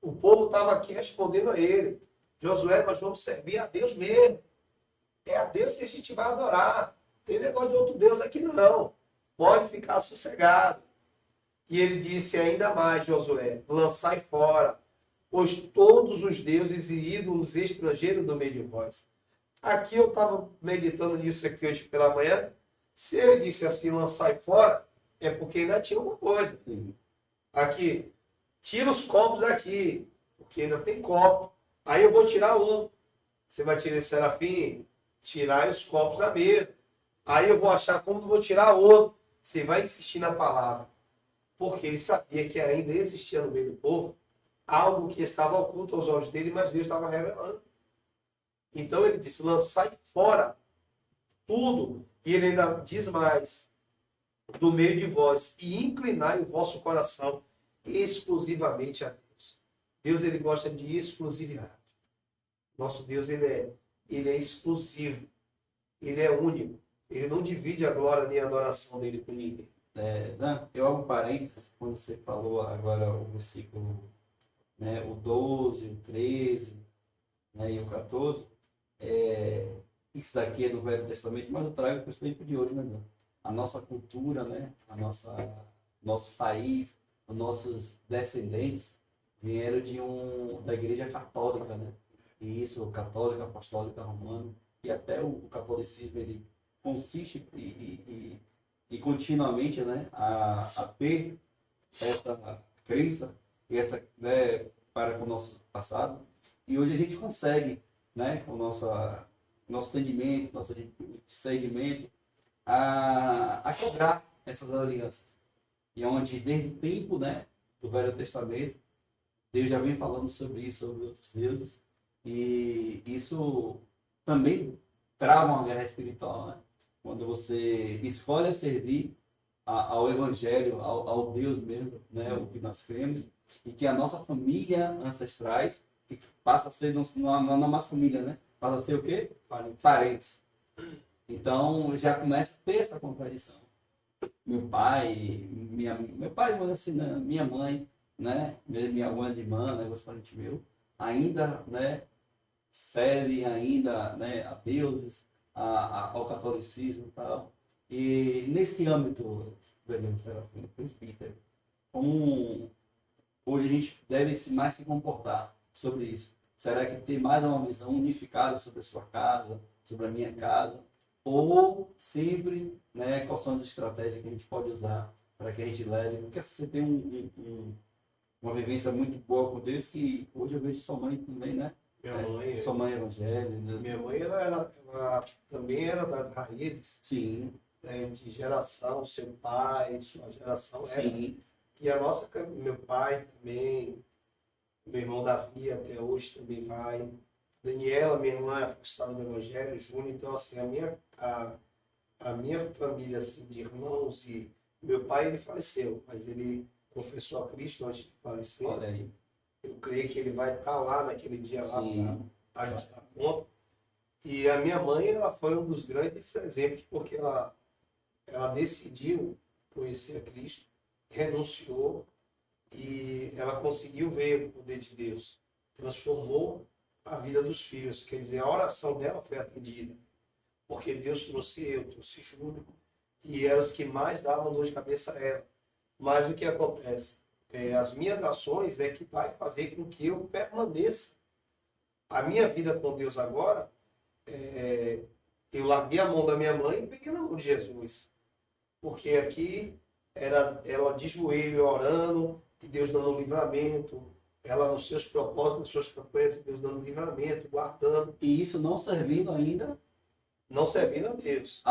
O povo estava aqui respondendo a ele. Josué, nós vamos servir a Deus mesmo. É a Deus que a gente vai adorar. Não tem negócio de outro Deus aqui não. Pode ficar sossegado. E ele disse ainda mais, Josué, lançai fora, pois todos os deuses e ídolos estrangeiros do meio de vós. Aqui eu estava meditando nisso aqui hoje pela manhã. Se ele disse assim, lançai fora, é porque ainda tinha uma coisa. Aqui, tira os copos daqui, porque ainda tem copo. Aí eu vou tirar um. Você vai tirar esse serafim, tirar os copos da mesa. Aí eu vou achar como vou tirar outro. Você vai insistir na palavra. Porque ele sabia que ainda existia no meio do povo algo que estava oculto aos olhos dele, mas Deus estava revelando. Então ele disse, lançai fora tudo. E ele ainda diz mais, do meio de vós, e inclinai o vosso coração exclusivamente a Deus. Deus, ele gosta de exclusividade. Nosso Deus, ele é exclusivo. Ele é único. Ele não divide a glória nem a adoração dele com ninguém. Dan, eu abro parênteses quando você falou agora o versículo, né, o 12, o 13, né, e o 14. Isso daqui é do Velho Testamento, mas eu trago para o tempo de hoje, né, Dan? A nossa cultura, né, nosso país, os nossos descendentes vieram da igreja católica, né? E isso, católica, apostólica, romana, e até o catolicismo, ele consiste e continuamente, né, a ter essa crença e essa, né, para com o nosso passado. E hoje a gente consegue, né, com o nosso entendimento, nosso discernimento, a quebrar essas alianças. E onde, desde o tempo, né, do Velho Testamento, Deus já vem falando sobre isso, sobre outros deuses. E isso também trava uma guerra espiritual, né? Quando você escolhe servir ao Evangelho, ao Deus mesmo, né? O que nós cremos, e que a nossa família ancestrais, que passa a ser, não mais família, né? Passa a ser o quê? Parentes. Então, já começa a ter essa contradição. Meu pai, assim, né? Minha mãe, né? Algumas irmãs, né? Alguns parentes meus, ainda, né? Servem ainda, né? A deuses, ao catolicismo e tal. E nesse âmbito, presbítero, como hoje a gente deve mais se comportar sobre isso? Será que ter mais uma visão unificada sobre a sua casa, sobre a minha casa? Ou sempre, né, quais são as estratégias que a gente pode usar para que a gente leve? Porque você tem uma vivência muito boa com Deus, que hoje eu vejo sua mãe também, né? Sua mãe é evangélica. Né? Minha mãe, ela também era das raízes. Sim. Né, de geração, seu pai, sua geração era. Sim. E meu pai também, meu irmão Davi até hoje também vai. Daniela, minha irmã, é afastada do Evangelho, Júnior. Então, assim, a minha família, assim, de irmãos, e meu pai, ele faleceu, mas ele confessou a Cristo antes de falecer. Olha aí. Eu creio que ele vai estar lá naquele dia lá para ajustar conta. E a minha mãe, ela foi um dos grandes exemplos, porque ela decidiu conhecer a Cristo, renunciou e ela conseguiu ver o poder de Deus. Transformou a vida dos filhos. Quer dizer, a oração dela foi atendida. Porque Deus trouxe Júnior, e eram os que mais davam dor de cabeça a ela. Mas o que acontece? As minhas ações é que vai fazer com que eu permaneça. A minha vida com Deus agora, eu larguei a mão da minha mãe e peguei na mão de Jesus. Porque aqui era ela de joelho orando, e Deus dando livramento, ela nos seus propósitos, nas suas campanhas, Deus dando livramento, guardando. E isso não servindo ainda? Não servindo a Deus.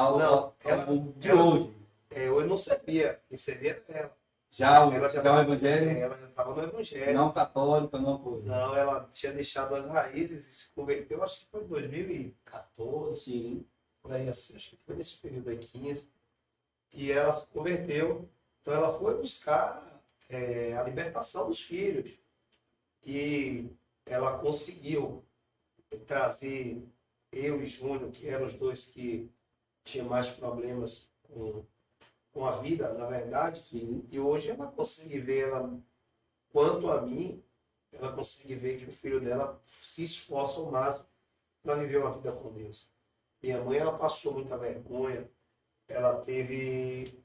De hoje. Eu não servia, quem servia era ela. Já o Evangelho? Ela já estava no Evangelho. Não católica, não coisa. Não, ela tinha deixado as raízes e se converteu, acho que foi em 2014. Sim. Por aí, assim, acho que foi nesse período aí, 15. E ela se converteu. Então ela foi buscar a libertação dos filhos. E ela conseguiu trazer eu e Júnior, que eram os dois que tinham mais problemas com a vida, na verdade, Sim. e hoje ela consegue ver, ela, quanto a mim, ela consegue ver que o filho dela se esforça ao máximo para viver uma vida com Deus. Minha mãe, ela passou muita vergonha, ela teve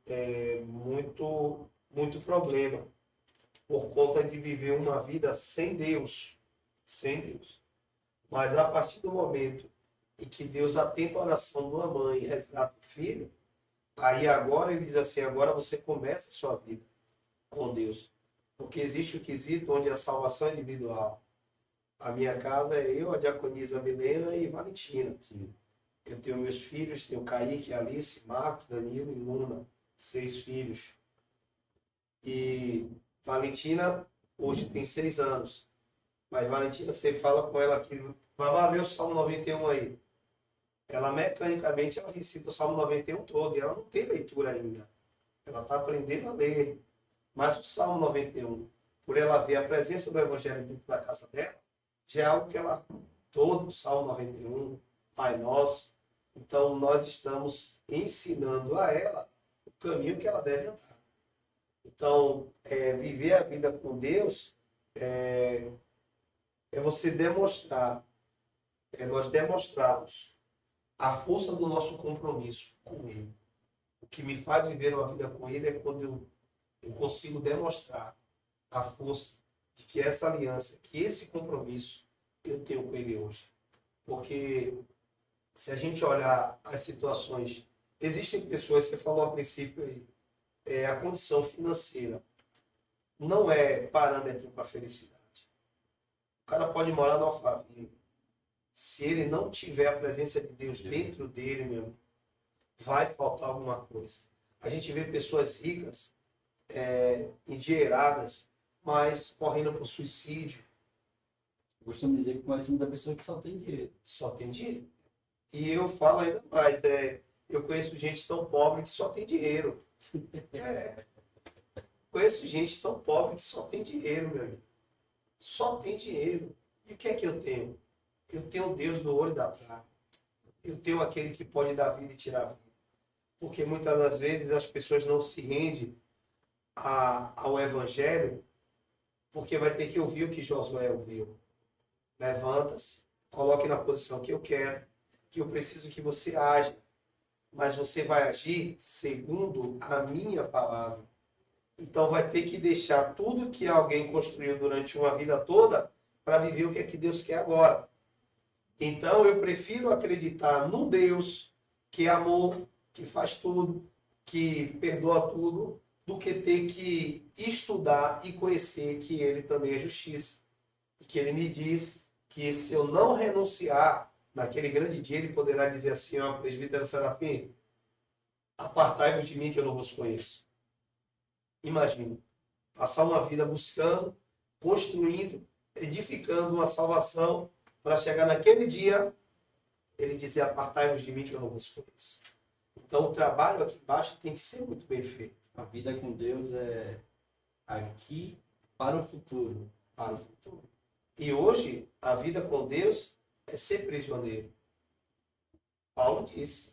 muito problema por conta de viver uma vida sem Deus, sem Deus. Mas a partir do momento em que Deus atenta a oração de uma mãe e resgata o filho, aí agora ele diz assim, agora você começa a sua vida com Deus. Porque existe o quesito onde a salvação é individual. A minha casa é eu, a diaconisa Milena e Valentina. Sim. Eu tenho meus filhos, tenho Kaique, Alice, Marcos, Danilo e Luna. 6 filhos. E Valentina hoje tem 6 anos. Mas Valentina, você fala com ela que vai valer o Salmo 91 aí. Ela mecanicamente ela recita o Salmo 91 todo e ela não tem leitura ainda. Ela está aprendendo a ler. Mas o Salmo 91, por ela ver a presença do Evangelho dentro da casa dela, já é algo que ela, todo o Salmo 91, Pai Nosso, então nós estamos ensinando a ela o caminho que ela deve andar. Então, viver a vida com Deus é você demonstrar, nós demonstrarmos a força do nosso compromisso com Ele. O que me faz viver uma vida com Ele é quando eu consigo demonstrar a força de que essa aliança, que esse compromisso eu tenho com Ele hoje. Porque se a gente olhar as situações, existem pessoas, você falou a princípio aí, a condição financeira não é parâmetro para a felicidade. O cara pode morar no Alphaville. Se ele não tiver a presença de Deus dentro dele, meu amigo, vai faltar alguma coisa. A gente vê pessoas ricas, endinheiradas, mas correndo para o suicídio. Costumo dizer que conhece muita pessoa que só tem dinheiro. Só tem dinheiro. E eu falo ainda mais, eu conheço gente tão pobre que só tem dinheiro. Conheço gente tão pobre que só tem dinheiro, meu amigo. Só tem dinheiro. E o que é que eu tenho? Eu tenho o Deus do olho da prata. Eu tenho aquele que pode dar vida e tirar vida. Porque muitas das vezes as pessoas não se rendem ao Evangelho, porque vai ter que ouvir o que Josué ouviu. Levanta-se, coloque na posição que eu quero, que eu preciso que você haja. Mas você vai agir segundo a minha palavra. Então vai ter que deixar tudo que alguém construiu durante uma vida toda para viver o que é que Deus quer agora. Então eu prefiro acreditar num Deus que é amor, que faz tudo, que perdoa tudo, do que ter que estudar e conhecer que Ele também é justiça. E que Ele me diz que se eu não renunciar, naquele grande dia Ele poderá dizer assim, ó, presbítero Serafim, apartai-vos de mim que eu não vos conheço. Imagina, passar uma vida buscando, construindo, edificando uma salvação, para chegar naquele dia, ele dizer, apartai-vos de mim que eu não vos conheço. Então o trabalho aqui embaixo tem que ser muito bem feito. A vida com Deus é aqui para o futuro. Para o futuro. E hoje, a vida com Deus é ser prisioneiro. Paulo disse,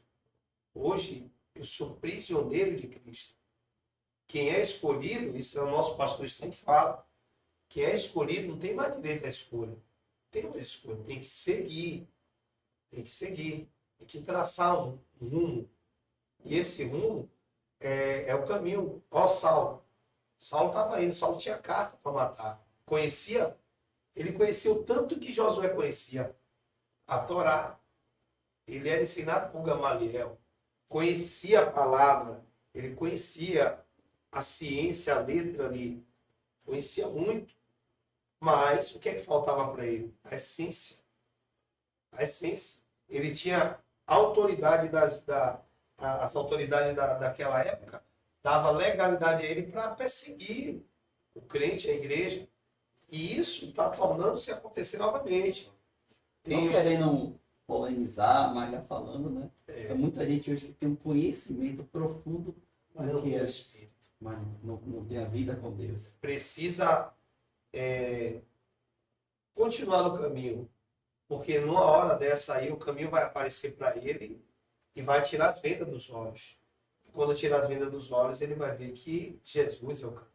hoje eu sou prisioneiro de Cristo. Quem é escolhido, isso é o nosso pastor Stan que fala, quem é escolhido não tem mais direito à escolha. Tem mais escolha, tem que seguir. Tem que seguir. Tem que traçar um rumo. E esse rumo é o caminho. Ó, Saulo. Saulo estava indo, Saulo tinha carta para matar. Conhecia, ele conhecia o tanto que Josué conhecia. A Torá. Ele era ensinado por Gamaliel. Conhecia a palavra. Ele conhecia a ciência, a letra ali. Conhecia muito. Mas o que é que faltava para ele? A essência. A essência. Ele tinha autoridade as autoridades daquela época dava legalidade a ele para perseguir o crente, a igreja. E isso está tornando-se acontecer novamente. Não querendo polemizar, mas já falando, né? Tem muita gente hoje que tem um conhecimento profundo Mas não tem o Espírito. mas não tem a vida com Deus. Precisa continuar no caminho. Porque numa hora dessa aí, o caminho vai aparecer para ele e vai tirar as vendas dos olhos. Quando tirar as vendas dos olhos, ele vai ver que Jesus é o caminho.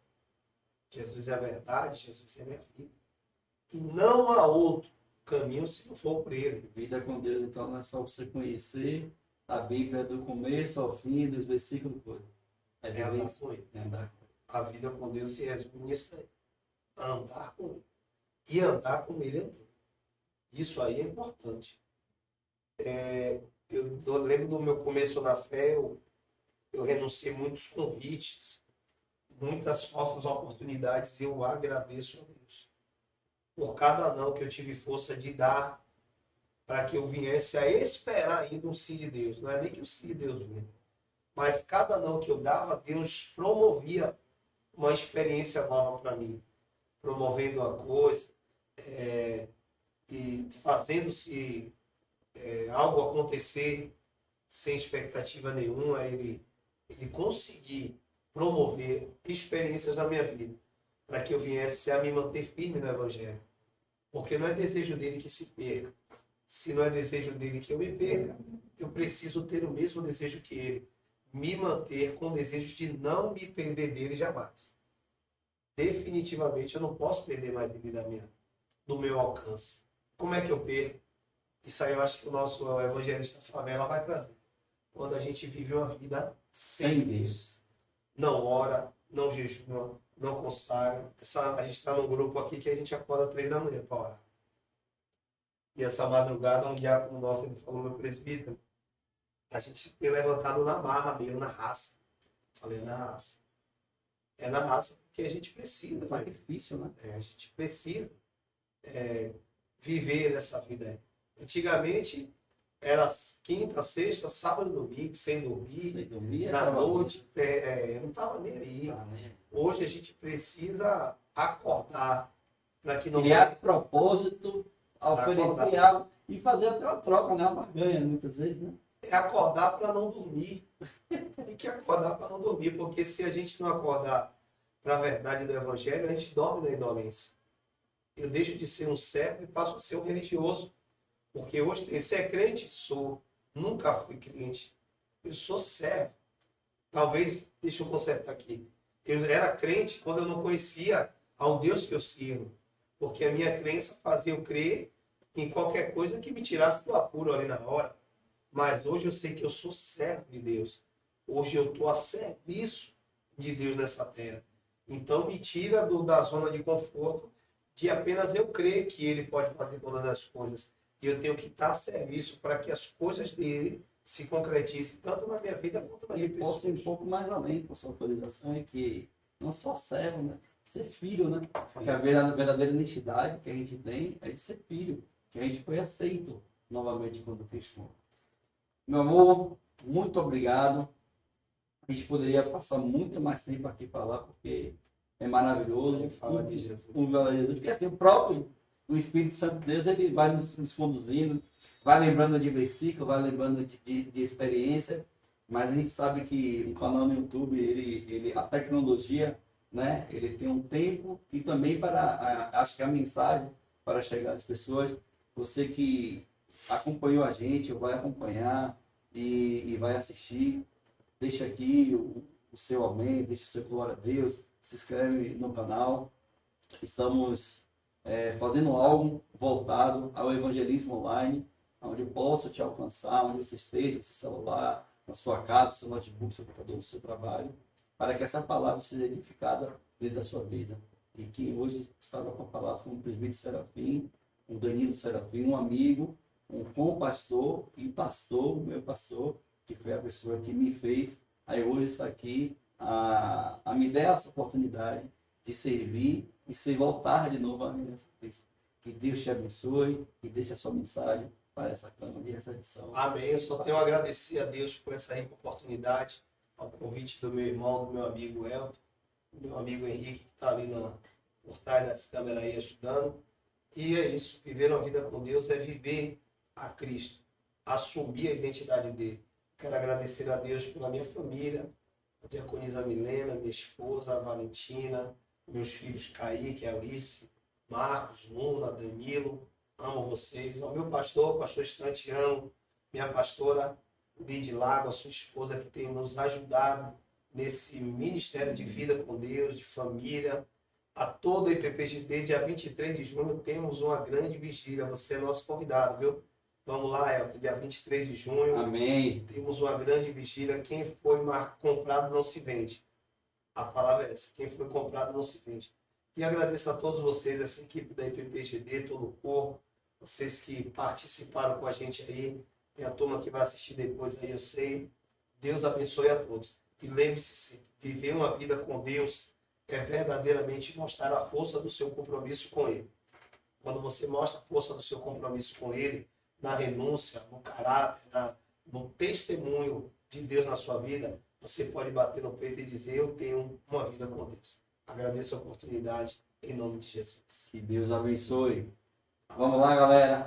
Jesus é a verdade, Jesus é a minha vida. E não há outro caminho se não for por ele. Vida com Deus, então, não é só você conhecer a Bíblia do começo ao fim, dos versículos, coisa. É É andar com ele. É andar com ele. A vida com Deus se resume nisso aí. Andar com ele. E andar com ele andando. Isso aí é importante. Eu lembro do meu começo na fé, eu renunciei muitos convites, muitas falsas oportunidades, e eu agradeço a Deus por cada não que eu tive força de dar para que eu viesse a esperar ainda um sim de Deus. Não é nem que o sim de Deus vinha, mas cada não que eu dava, Deus promovia uma experiência nova para mim, promovendo a coisa, e fazendo-se algo acontecer sem expectativa nenhuma, ele conseguir promover experiências na minha vida, para que eu viesse a me manter firme no Evangelho. Porque não é desejo dele que se perca. Se não é desejo dele que eu me perca, eu preciso ter o mesmo desejo que ele. Me manter com o desejo de não me perder dele jamais. Definitivamente eu não posso perder mais dele do meu alcance. Como é que eu perco? Isso aí eu acho que o nosso evangelista Favela vai trazer. Quando a gente vive uma vida sem Deus. Não ora, não jejuma, não consagra. A gente está num grupo aqui que a gente acorda 3 da manhã para orar. E essa madrugada, um diácono nosso, ele falou, meu presbítero, a gente tem levantado na marra mesmo, na raça. Falei, na raça. É na raça porque a gente precisa. É sacrifício, né? A gente precisa viver essa vida aí. Antigamente, era quinta, sexta, sábado, domingo, sem dormir, na noite, eu não estava nem aí. Hoje a gente precisa acordar para que não... Criar propósito, oferecer algo e fazer até uma troca, né? Uma barganha, muitas vezes, né? É acordar para não dormir. Tem que acordar para não dormir, porque se a gente não acordar para a verdade do Evangelho, a gente dorme na indolência. Eu deixo de ser um servo e passo a ser um religioso. Porque hoje tem, você é crente? Sou. Nunca fui crente. Eu sou servo. Talvez, deixa eu consertar aqui. Eu era crente quando eu não conhecia ao Deus que eu sirvo. Porque a minha crença fazia eu crer em qualquer coisa que me tirasse do apuro ali na hora. Mas hoje eu sei que eu sou servo de Deus. Hoje eu estou a serviço de Deus nessa terra. Então me tira da zona de conforto de apenas eu crer que Ele pode fazer todas as coisas. E eu tenho que estar a serviço para que as coisas dele se concretizem, tanto na minha vida quanto na minha pessoa. E posso ir um pouco mais além com a sua autorização, é que não só servo, né? Ser filho, né? Porque a verdadeira identidade que a gente tem é de ser filho, que a gente foi aceito novamente quando Cristo morreu. Meu amor, muito obrigado. A gente poderia passar muito mais tempo aqui falar, porque é maravilhoso. Fala de Jesus. Porque assim, o Espírito Santo de Deus, ele vai nos conduzindo, vai lembrando de versículo, vai lembrando de experiência, mas a gente sabe que o canal no YouTube, a tecnologia, né, ele tem um tempo e também acho que a mensagem para chegar às pessoas. Você que acompanhou a gente, ou vai acompanhar e vai assistir, deixa aqui o seu amém, deixa o seu glória a Deus, se inscreve no canal. Estamos fazendo algo voltado ao evangelismo online, onde eu posso te alcançar, onde você esteja, no seu celular, na sua casa, no seu notebook, no seu computador, no seu trabalho, para que essa palavra seja edificada dentro da sua vida. E que hoje estava com a palavra foi um presbítero Serafim, um Danilo Serafim, um amigo, um compastor e pastor, o meu pastor, que foi a pessoa que me fez, aí hoje está aqui, a me dar essa oportunidade de servir e se voltar de novo a mim. Que Deus te abençoe e deixe a sua mensagem para essa câmara e essa edição. Amém. Eu só tenho a agradecer a Deus por essa rica oportunidade, ao convite do meu irmão, do meu amigo Elton, do meu amigo Henrique, que está ali por trás das câmeras aí ajudando. E é isso. Viver uma vida com Deus é viver a Cristo, assumir a identidade dele. Quero agradecer a Deus pela minha família, a diaconisa Milena, minha esposa, a Valentina, meus filhos Kaique, Alice, Marcos, Luna, Danilo, amo vocês. Ao meu pastor Estante, amo. Minha pastora Lide Lago, a sua esposa, que tem nos ajudado nesse ministério de vida com Deus, de família. A toda a IPPGD, dia 23 de junho, temos uma grande vigília. Você é nosso convidado, viu? Vamos lá, Elton, dia 23 de junho. Amém. Temos uma grande vigília. Quem foi comprado não se vende. A palavra é essa. Quem foi comprado não se vende. E agradeço a todos vocês, essa equipe da IPPGD, todo o corpo, vocês que participaram com a gente aí, tem a turma que vai assistir depois aí, eu sei. Deus abençoe a todos. E lembre-se, viver uma vida com Deus é verdadeiramente mostrar a força do seu compromisso com Ele. Quando você mostra a força do seu compromisso com Ele, na renúncia, no caráter, no testemunho de Deus na sua vida, você pode bater no peito e dizer, eu tenho uma vida com Deus. Agradeço a oportunidade, em nome de Jesus. Que Deus abençoe. Vamos lá, galera.